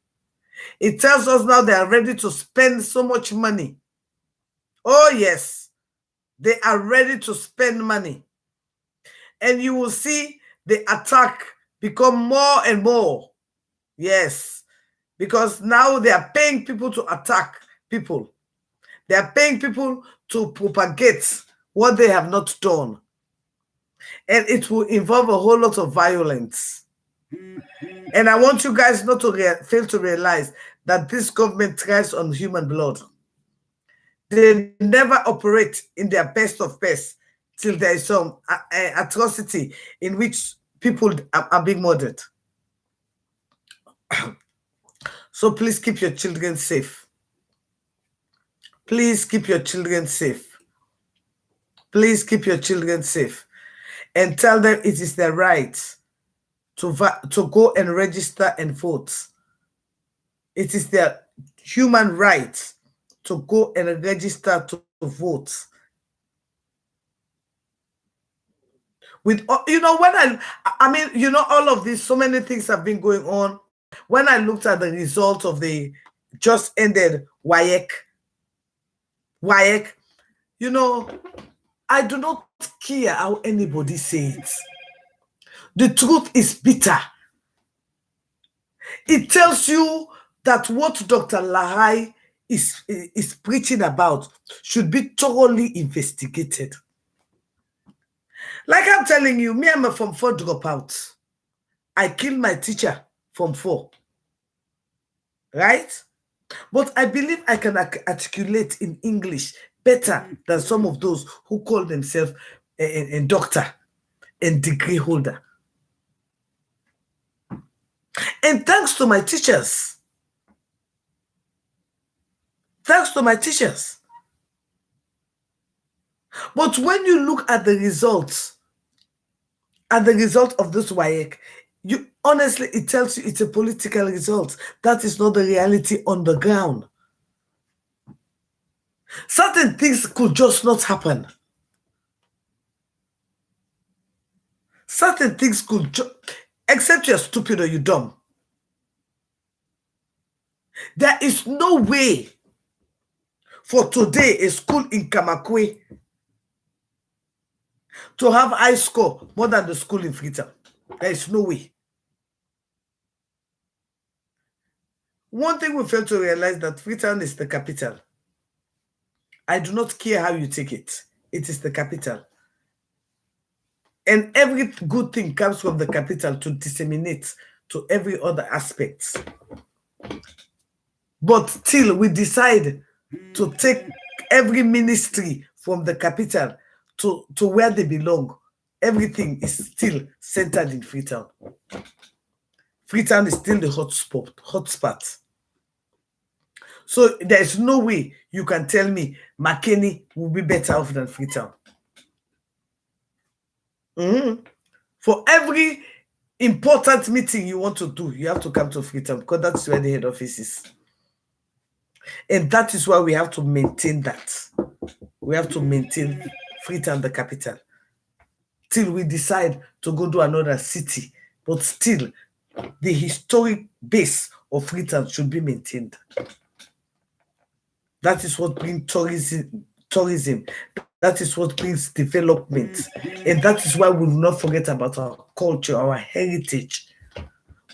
It tells us now they are ready to spend so much money. Oh, yes. They are ready to spend money. And you will see the attack become more and more. Yes. Because now they are paying people to attack people. They are paying people to propagate what they have not done. And it will involve a whole lot of violence. And I want you guys not to fail to realize that this government thrives on human blood. They never operate in their best of best till there is some atrocity in which people are being murdered. So please keep your children safe. Please keep your children safe. Please keep your children safe. And tell them it is their right to go and register and vote. It is their human right to go and register to vote. With, when all of this, so many things have been going on. When I looked at the results of the just ended WAEC, I do not care how anybody says it. The truth is bitter. It tells you that what Dr. Lahai is preaching about should be thoroughly investigated. Like I'm telling you, me, I'm a Form 4 dropout. I killed my teacher from 4. Right? But I believe I can articulate in English better than some of those who call themselves a doctor and degree holder. And thanks to my teachers. Thanks to my teachers. But when you look at the results, of this WAEC, honestly, it tells you it's a political result. That is not the reality on the ground. Certain things could just not happen. Certain things could except you're stupid or you're dumb. There is no way for today a school in Kamakwe to have high score more than the school in Freetown. There is no way. One thing we fail to realize that Freetown is the capital. I do not care how you take it. It is the capital. And every good thing comes from the capital to disseminate to every other aspect. But still, we decide to take every ministry from the capital to where they belong. Everything is still centered in Freetown. Freetown is still the hotspot. So there is no way you can tell me Makeni will be better off than Freetown. For every important meeting you want to do, you have to come to Freetown because that's where the head office is. And that is why we have to maintain that. We have to maintain Freetown, the capital, till we decide to go to another city. But still, the historic base of Freetown should be maintained. That is what brings tourism. That is what brings development. And that is why we will not forget about our culture, our heritage.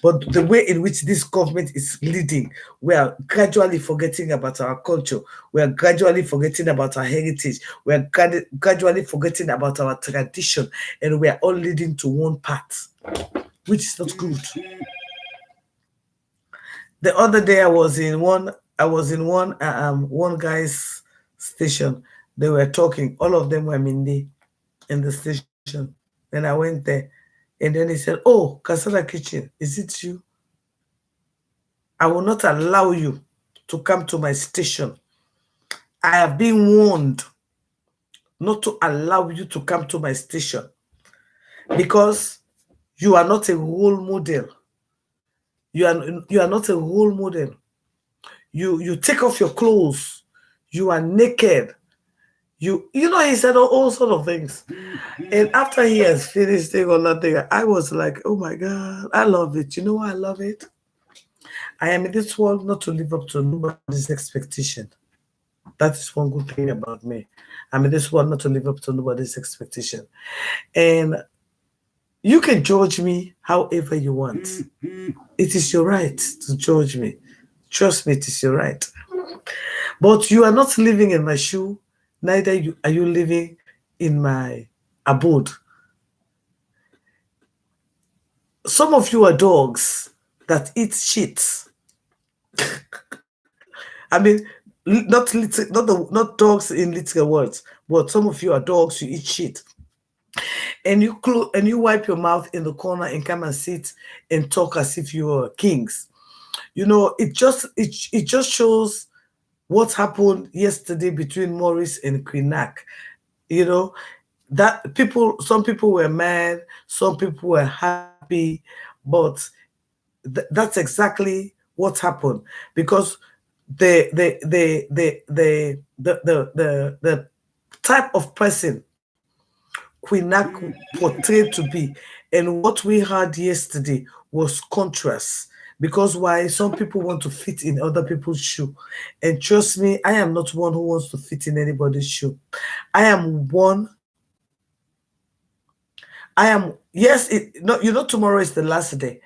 But the way in which this government is leading, we are gradually forgetting about our culture. We are gradually forgetting about our heritage. We are gradually forgetting about our tradition. And we are all leading to one path, which is not good. The other day I was in one guy's station. They were talking. All of them were Mindi in the station. Then I went there, and then he said, "Oh, Kasala Kitchen, is it you? I will not allow you to come to my station. I have been warned not to allow you to come to my station because you are not a role model. You are not a role model. You take off your clothes. You are naked. He said all sort of things. And after he has finished saying all that thing, I was like, oh my God, I love it. You know why I love it? I am in this world not to live up to nobody's expectation. That is one good thing about me. I'm in this world not to live up to nobody's expectation. And you can judge me however you want. It is your right to judge me. Trust me, it is your right. But you are not living in my shoe, neither are you living in my abode. Some of you are dogs that eat shit. I mean, not dogs in literal words, but some of you are dogs. You eat shit, and you wipe your mouth in the corner and come and sit and talk as if you were kings. It just shows what happened yesterday between Morris and Quinak. You know that some people were mad, some people were happy, but that's exactly what happened because the type of person Quinak portrayed to be and what we had yesterday was contrast. Because why? Some people want to fit in other people's shoe, and trust me, I am not one who wants to fit in anybody's shoe. I am one. I am yes. Tomorrow is the last day.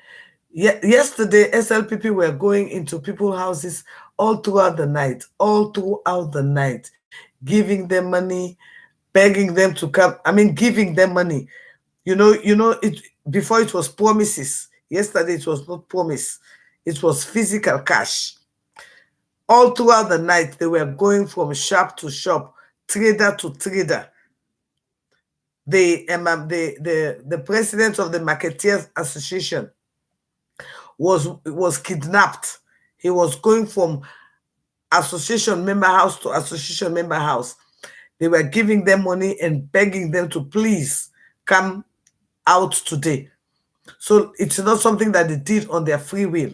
Yesterday, SLPP were going into people's houses all throughout the night, giving them money, begging them to come. I mean, giving them money. It before it was promises. Yesterday it was not promise. It was physical cash. All throughout the night, they were going from shop to shop, trader to trader. The president of the Marketeers Association was kidnapped. He was going from association member house to association member house. They were giving them money and begging them to please come out today. So it's not something that they did on their free will.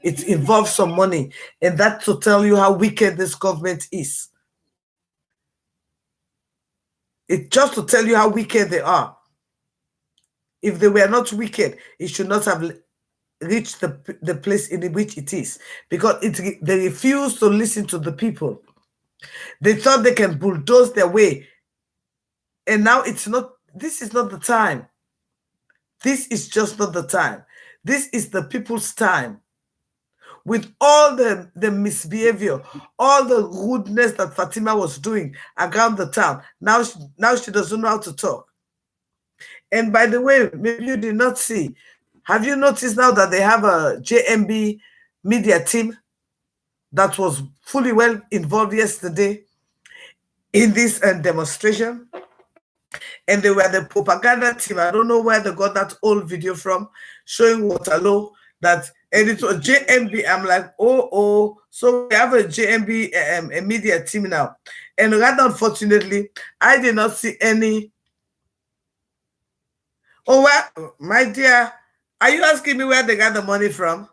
It involves some money. And that's to tell you how wicked this government is. It's just to tell you how wicked they are. If they were not wicked, it should not have reached the place in which it is. Because they refuse to listen to the people. They thought they can bulldoze their way. And now this is not the time. This is just not the time. This is the people's time. With all the misbehavior, all the rudeness that Fatima was doing around the town, now she doesn't know how to talk. And by the way, maybe you did not see, have you noticed now that they have a JMB media team that was fully well involved yesterday in this demonstration? And they were the propaganda team. I don't know where they got that old video from, showing Waterloo that, and it was JMB. I'm like, oh, so we have a JMB a media team now. And rather unfortunately, I did not see any. Oh, well, my dear, are you asking me where they got the money from?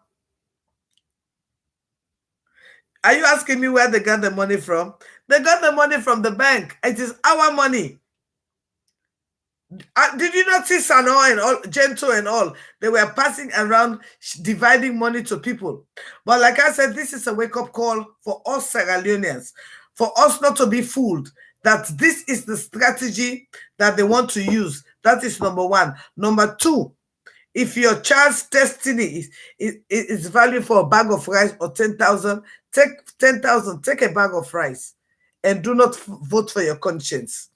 Are you asking me where they got the money from? They got the money from the bank. It is our money. Did you not see Sano and all, Gento and all? They were passing around, dividing money to people. But like I said, this is a wake-up call for us Sierra Leoneans, for us not to be fooled that this is the strategy that they want to use. That is number one. Number two, if your child's destiny is value for a bag of rice or 10,000, take 10,000, take a bag of rice, and do not vote for your conscience.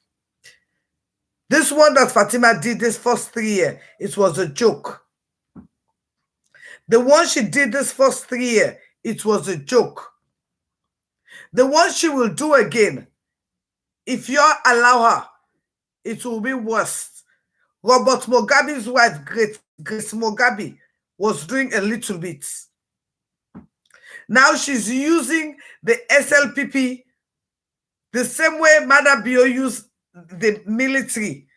This one that Fatima did this first 3 years, it was a joke. The one she did this first 3 years, it was a joke. The one she will do again, if you allow her, it will be worse. Robert Mugabe's wife, Grace Mugabe, was doing a little bit. Now she's using the SLPP the same way Mother Bio used the military,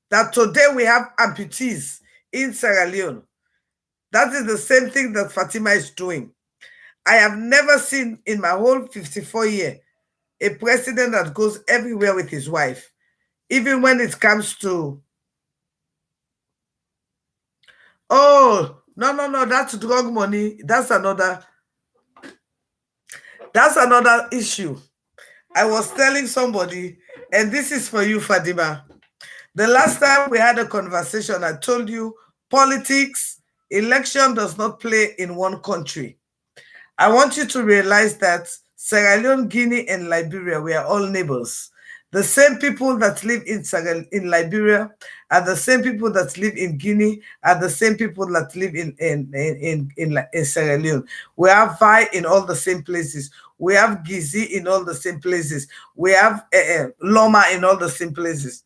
that today we have amputees in Sierra Leone. That is the same thing that Fatima is doing. I have never seen in my whole 54 years a president that goes everywhere with his wife, even when it comes to, oh, no, that's drug money. That's another issue. I was telling somebody, and this is for you, Fatima. The last time we had a conversation, I told you politics, election does not play in one country. I want you to realize that Sierra Leone, Guinea, and Liberia, we are all neighbors. The same people that live in Liberia are the same people that live in Guinea, are the same people that live in Sierra Leone. We have Vi in all the same places. We have Gizi in all the same places. We have Loma in all the same places.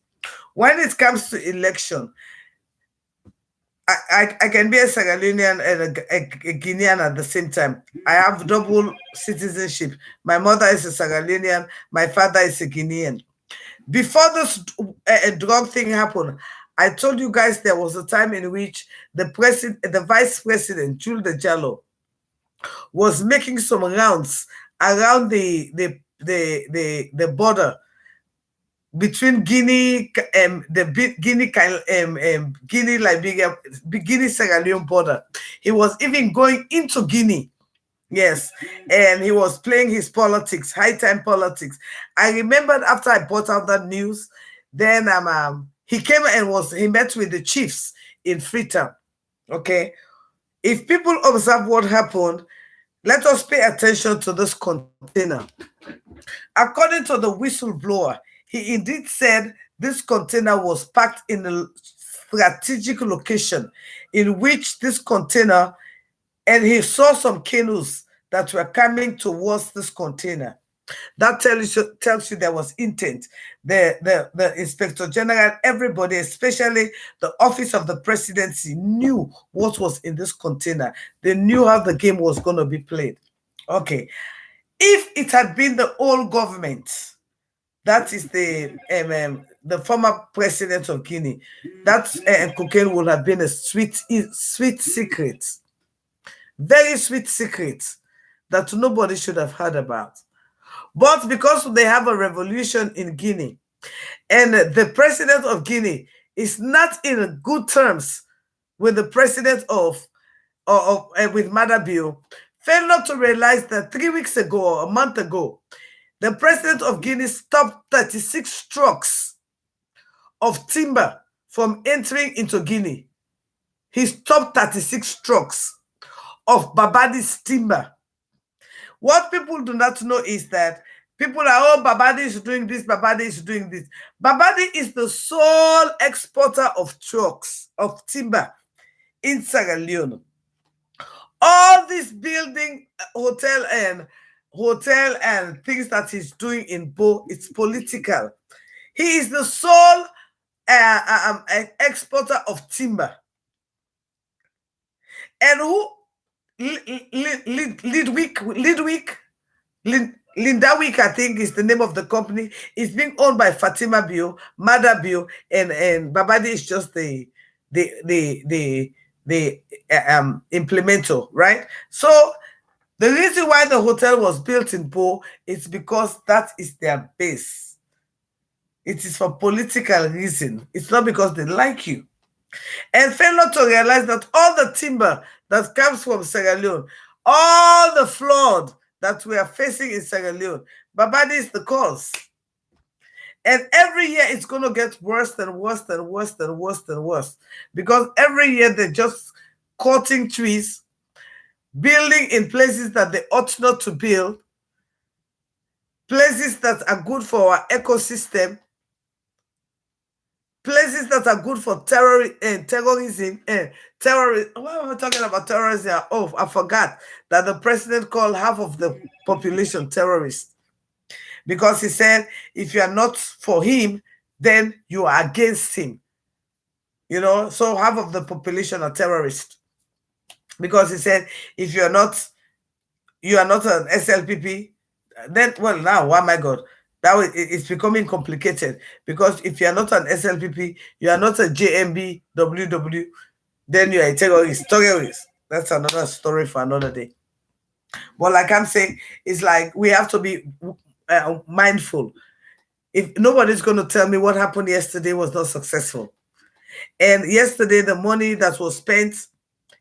When it comes to election, I can be a Sierra Leonean and a Guinean at the same time. I have double citizenship. My mother is a Sierra Leonean. My father is a Guinean. Before this drug thing happened, I told you guys there was a time in which the vice president, Jules de Jallo, was making some rounds around the border between Guinea, Guinea, Liberia, Guinea, Sierra Leone border. He was even going into Guinea. Yes, and he was playing his politics, high time politics. I remembered after I brought out that news, then he came and he met with the chiefs in Freetown. Okay, if people observe what happened, let us pay attention to this container. According to the whistleblower, he indeed said this container was packed in a strategic location in which this container, and he saw some canoes that were coming towards this container. That tells you there was intent. The Inspector General, everybody, especially the office of the presidency, knew what was in this container. They knew how the game was going to be played. Okay. If it had been the old government, that is the former president of Guinea, that cocaine would have been a sweet secret. Very sweet secret that nobody should have heard about. But because they have a revolution in Guinea, and the president of Guinea is not in good terms with the president with Madabio, fail not to realize that 3 weeks ago or a month ago, the president of Guinea stopped 36 trucks of timber from entering into Guinea. He stopped 36 trucks of Babadi's timber. What people do not know is that people are, oh, Babadi is doing this, Babadi is doing this. Babadi is the sole exporter of trucks, of timber in Sierra Leone. All this building, hotel and things that he's doing in Bo, it's political. He is the sole exporter of timber. And who Lindawick, I think, is the name of the company. It's being owned by Fatima Bio, Mada Bio, and Babadi is just the implementer, right? So the reason why the hotel was built in Bo is because that is their base. It is for political reason. It's not because they like you. And fail not to realize that all the timber that comes from Sierra Leone, all the flood that we are facing in Sierra Leone, Babadi is the cause. And every year it's going to get worse and worse and worse and worse and worse. Because every year they're just cutting trees, building in places that they ought not to build, places that are good for our ecosystem, places that are good for terrorism. Why am I talking about terrorism? Oh, I forgot that the president called half of the population terrorists. Because he said, if you are not for him, then you are against him. You know, so half of the population are terrorists. Because he said, if you are not an SLPP, then, well, now, oh my God, now it's becoming complicated. Because if you are not an SLPP, you are not a JMB, WW, then you are a terrorist. That's another story for another day. But like I'm saying, it's like we have to be mindful. If nobody's going to tell me what happened yesterday was not successful. And yesterday, the money that was spent,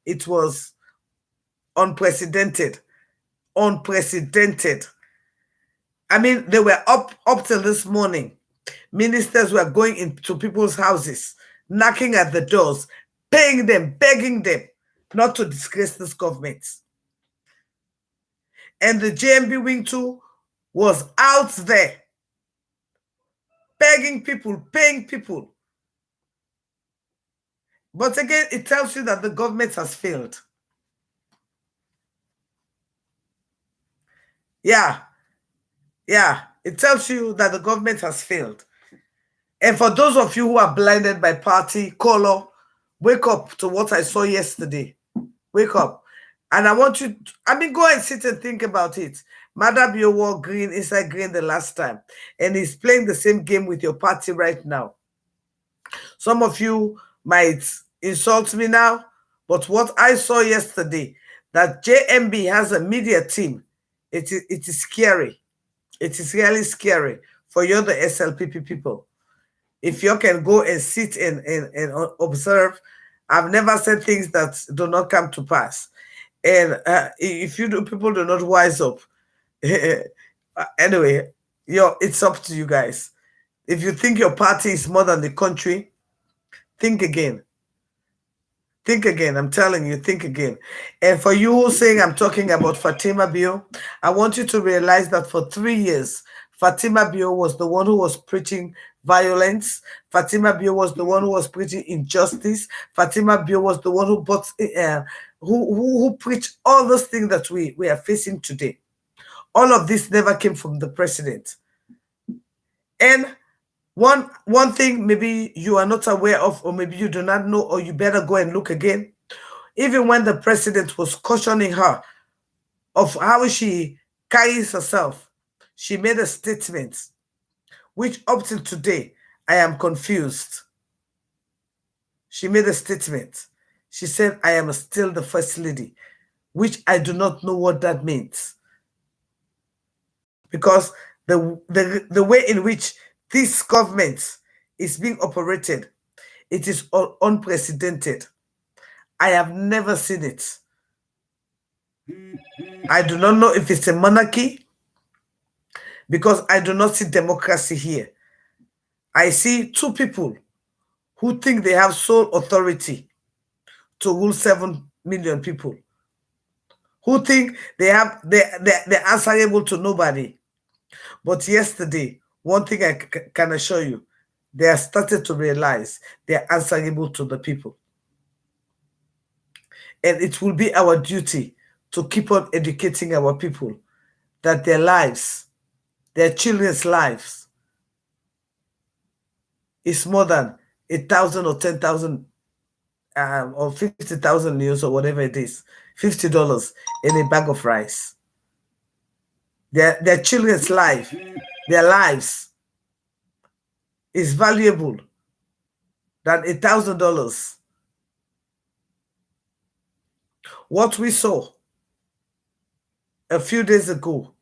it was unprecedented. Unprecedented. I mean, they were up till this morning. Ministers were going into people's houses, knocking at the doors, paying them, begging them not to disgrace this government. And the JMB Wing 2 was out there, begging people, paying people. But again, it tells you that the government has failed. Yeah, it tells you that the government has failed. And for those of you who are blinded by party color, wake up to what I saw yesterday. Wake up. And I want you to, go and sit and think about it. Madabio wore green inside green the last time. And he's playing the same game with your party right now. Some of you might insult me now, but what I saw yesterday, that JMB has a media team, it is scary. It is really scary for you, the SLPP people. If you can go and sit and observe, I've never said things that do not come to pass. And if people do not wise up, anyway, it's up to you guys. If you think your party is more than the country, think again. Think again. I'm telling you, think again. And for you saying I'm talking about Fatima Bio, I want you to realize that for 3 years, Fatima Bio was the one who was preaching violence. Fatima Bio was the one who was preaching injustice. Fatima Bio was the one who preached all those things that we are facing today. All of this never came from the president. And one thing maybe you are not aware of, or maybe you do not know, or you better go and look again. Even when the president was cautioning her of how she carries herself, she made a statement, which up till today, I am confused. She made a statement. She said, I am still the first lady, which I do not know what that means. Because the way in which this government is being operated, it is unprecedented. I have never seen it. I do not know if it's a monarchy, because I do not see democracy here. I see two people who think they have sole authority to rule 7 million people, who think they're answerable to nobody. But yesterday, one thing I can assure you, they have started to realize they're answerable to the people. And it will be our duty to keep on educating our people that their lives, their children's lives, is more than 1,000 or 10,000 or 50,000 news or whatever it is, $50 in a bag of rice. Their children's life, their lives is valuable than $1,000. What we saw a few days ago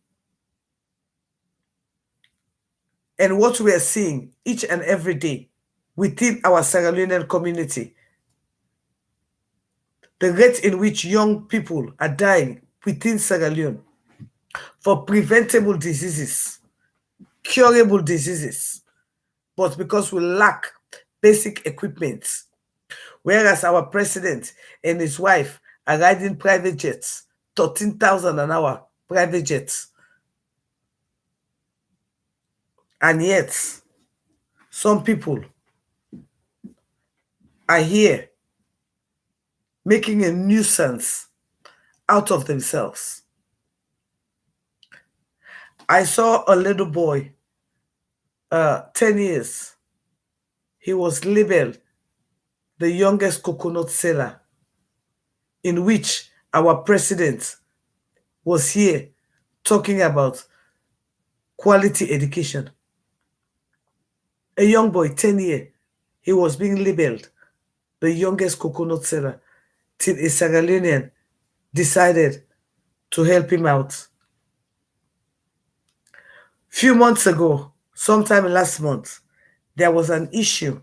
And what we are seeing each and every day within our Sierra Leonean community, the rate in which young people are dying within Sierra Leone for preventable diseases, curable diseases, but because we lack basic equipment. Whereas our president and his wife are riding private jets, 13,000 an hour private jets. And yet, some people are here making a nuisance out of themselves. I saw a little boy, 10 years. He was labeled the youngest coconut seller, in which our president was here talking about quality education. A young boy, 10 years, he was being labeled the youngest coconut seller till a Sierra Leonean decided to help him out. Few months ago, sometime last month, there was an issue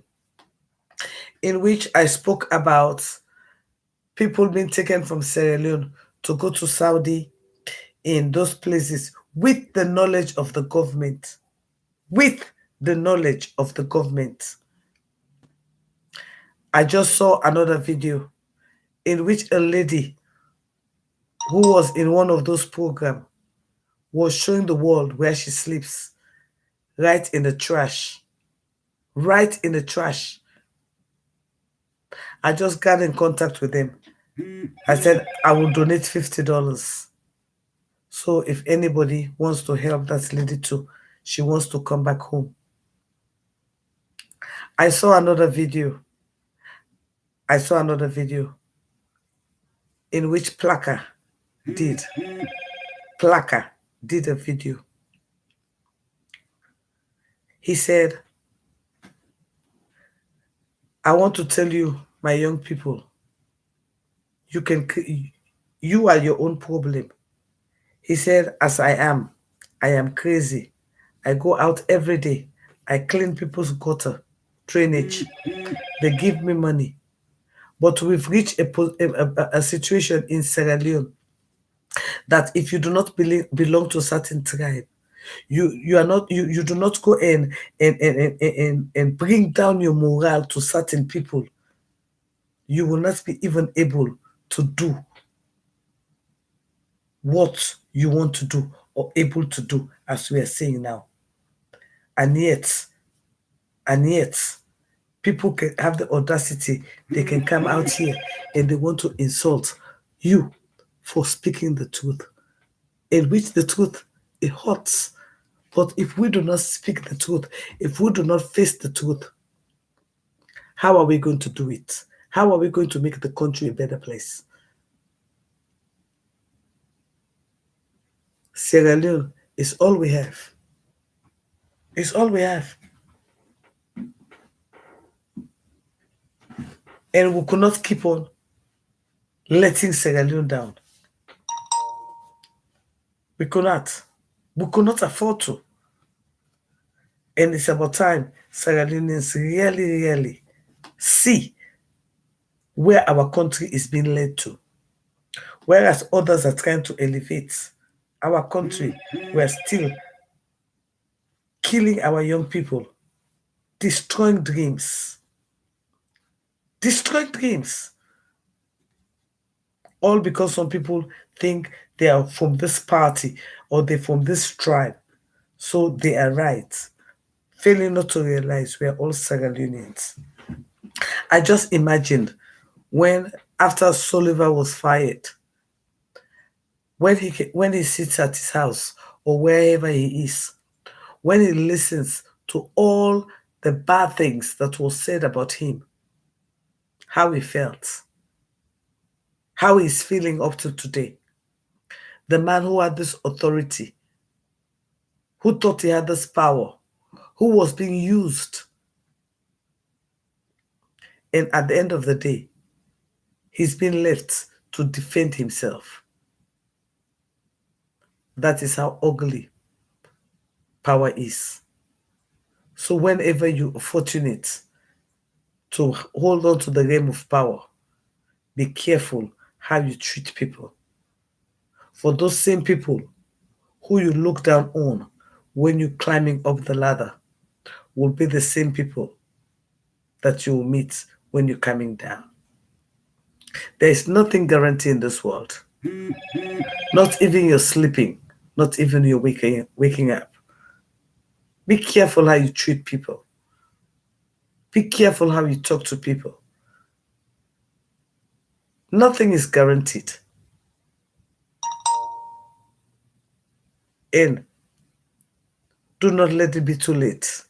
in which I spoke about people being taken from Sierra Leone to go to Saudi in those places with the knowledge of the government. With the knowledge of the government. I just saw another video in which a lady who was in one of those programs was showing the world where she sleeps, right in the trash. Right in the trash. I just got in contact with them. I said, I will donate $50. So if anybody wants to help that lady too, she wants to come back home. I saw another video. In which Plaka did a video. He said, I want to tell you, my young people, you are your own problem. He said, as I am crazy. I go out every day. I clean people's gutter, drainage. They give me money. But we've reached a situation in Sierra Leone that if you do not belong to a certain tribe, you do not go and bring down your morale to certain people. You will not be even able to do what you want to do or able to do, as we are saying now. And yet, people can have the audacity, they can come out here and they want to insult you for speaking the truth. In which the truth, it hurts. But if we do not speak the truth, if we do not face the truth, how are we going to do it? How are we going to make the country a better place? Sierra Leone is all we have. It's all we have. And we could not keep on letting Sierra Leone down. We could not. We could not afford to. And it's about time Sierra Leoneans really see where our country is being led to. Whereas others are trying to elevate our country, we're still killing our young people, destroying dreams. Destroying dreams. All because some people think they are from this party or they're from this tribe. So they are right. Failing not to realize we are all Sierra Leoneans. I just imagined when, after Soliver was fired, when he sits at his house or wherever he is, when he listens to all the bad things that was said about him, how he felt, how he's feeling up to today. The man who had this authority, who thought he had this power, who was being used. And at the end of the day, he's been left to defend himself. That is how ugly power is. So whenever you are fortunate to hold on to the realm of power, be careful how you treat people. For those same people who you look down on when you're climbing up the ladder will be the same people that you will meet when you're coming down. There is nothing guaranteed in this world. Not even your sleeping, not even your waking up. Be careful how you treat people. Be careful how you talk to people. Nothing is guaranteed. And do not let it be too late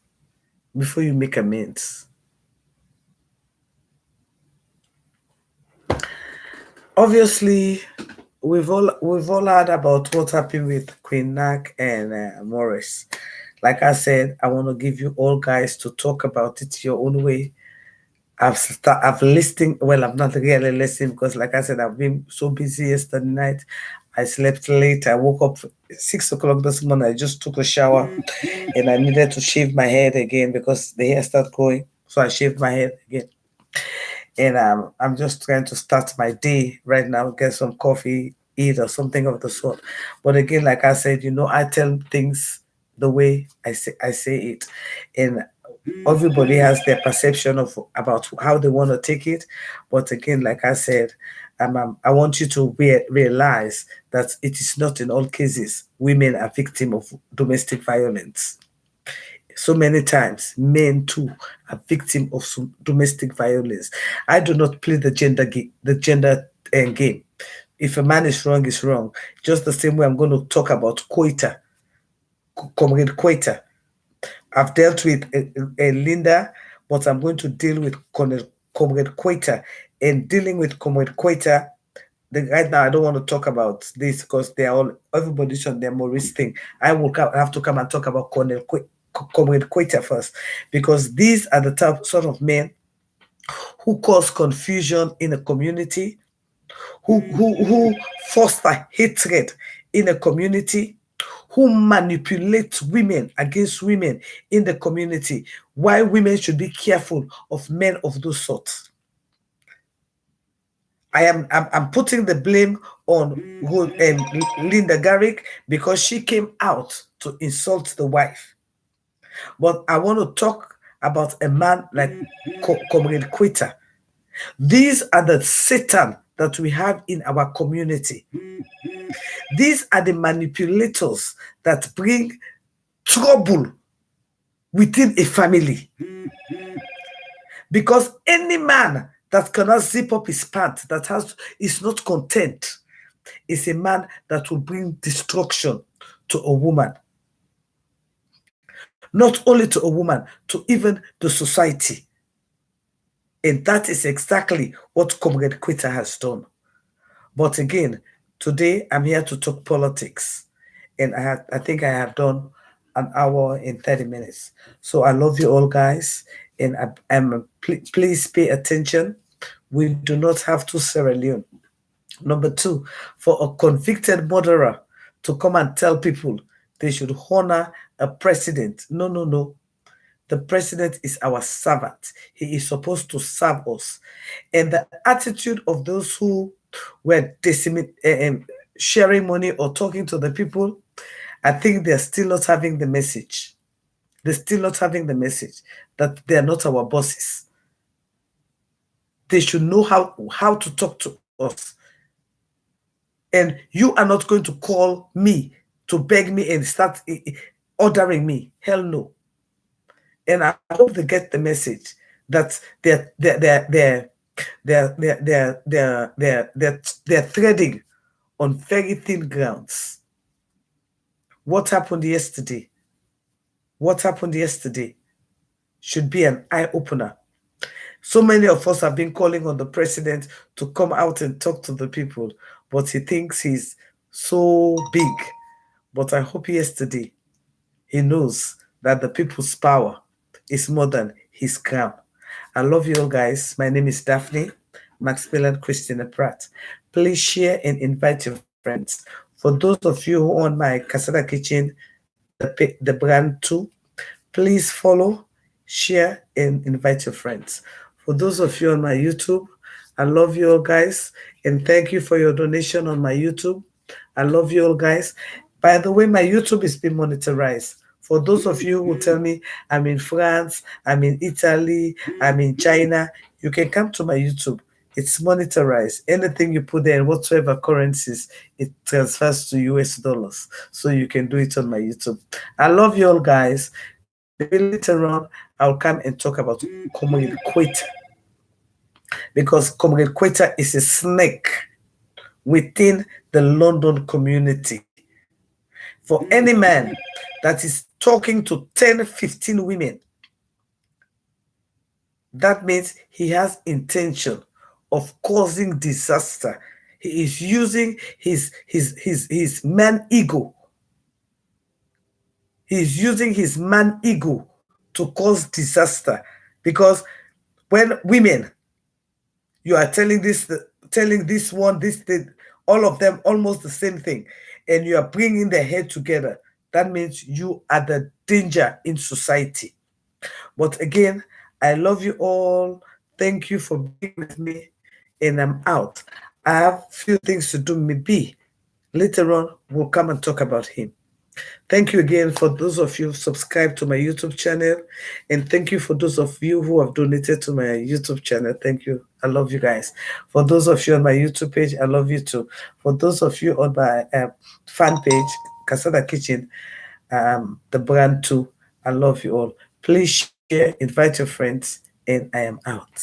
before you make amends. Obviously, we've all heard about what happened with Queen Nack and Morris. Like I said, I want to give you all guys to talk about it your own way. I've listened. Well, I've not really listened because, like I said, I've been so busy yesterday night. I slept late. I woke up 6 o'clock this morning. I just took a shower, and I needed to shave my head again because the hair started growing. So I shaved my head again, and I'm just trying to start my day right now. Get some coffee, eat, or something of the sort. But again, like I said, I tell things the way I say it, and everybody has their perception of about how they want to take it. But again, like I said, I want you to realize that it is not in all cases women are victim of domestic violence. So many times men too are victim of some domestic violence. I do not play the gender game. If a man is wrong, is wrong. Just the same way I'm going to talk about Koita, Comrade Koita. I've dealt with a Linda, but I'm going to deal with Comrade Quater. And dealing with Comrade Quater, right now I don't want to talk about this because they are all everybody's on their Maurice thing. I will have to come and talk about Comrade Quater first, because these are the type sort of men who cause confusion in a community, who foster hatred in a community, who manipulate women against women in the community. Why women should be careful of men of those sorts. I'm putting the blame on Linda Garrick because she came out to insult the wife. But I want to talk about a man like Comrade Quitter. These are the Satan that we have in our community. These are the manipulators that bring trouble within a family. Because any man that cannot zip up his pants, is not content, is a man that will bring destruction to a woman. Not only to a woman, to even the society. And that is exactly what Comrade Quitter has done. But again, today I'm here to talk politics. And I think I have done an hour and 30 minutes. So I love you all, guys. And please pay attention. We do not have to Sierra Leone. Number two, for a convicted murderer to come and tell people they should honor a president. No, no, no. The president is our servant. He is supposed to serve us. And the attitude of those who were sharing money or talking to the people, I think they're still not having the message. They're still not having the message that they're not our bosses. They should know how to talk to us. And you are not going to call me to beg me and start ordering me. Hell no. And I hope they get the message that they're threading on very thin grounds. What happened yesterday? What happened yesterday should be an eye opener. So many of us have been calling on the president to come out and talk to the people, but he thinks he's so big. But I hope yesterday he knows that the people's power is more than his crown. I love you all, guys. My name is Daphne Maximilian Christina Pratt. Please share and invite your friends. For those of you who own my Casada Kitchen, the brand too, Please follow, share, and invite your friends. For those of you on my YouTube, I love you all, guys, and thank you for your donation on my YouTube. I love you all, guys. By the way, my YouTube is being monetized. For those of you who tell me I'm in France, I'm in Italy, I'm in China, you can come to my YouTube. It's monetized. Anything you put there in whatsoever currencies, it transfers to US dollars. So you can do it on my YouTube. I love you all, guys. Maybe later on, I'll come and talk about Comrade Queta, because Comrade Queta is a snake within the London community. For any man that is talking to 10, 15 women, that means he has intention of causing disaster. He is using his man ego. He is using his man ego to cause disaster. Because when women, you are telling this one, this thing, all of them almost the same thing, and you are bringing their head together, that means you are the danger in society. But again, I love you all. Thank you for being with me, and I'm out. I have few things to do. Maybe later on we'll come and talk about him. Thank you again for those of you who subscribed to my YouTube channel, and thank you for those of you who have donated to my YouTube channel. Thank you. I love you guys. For those of you on my YouTube page, I love you too. For those of you on my fan page, Casada Kitchen, the brand too, I love you all. Please share, invite your friends, and I am out.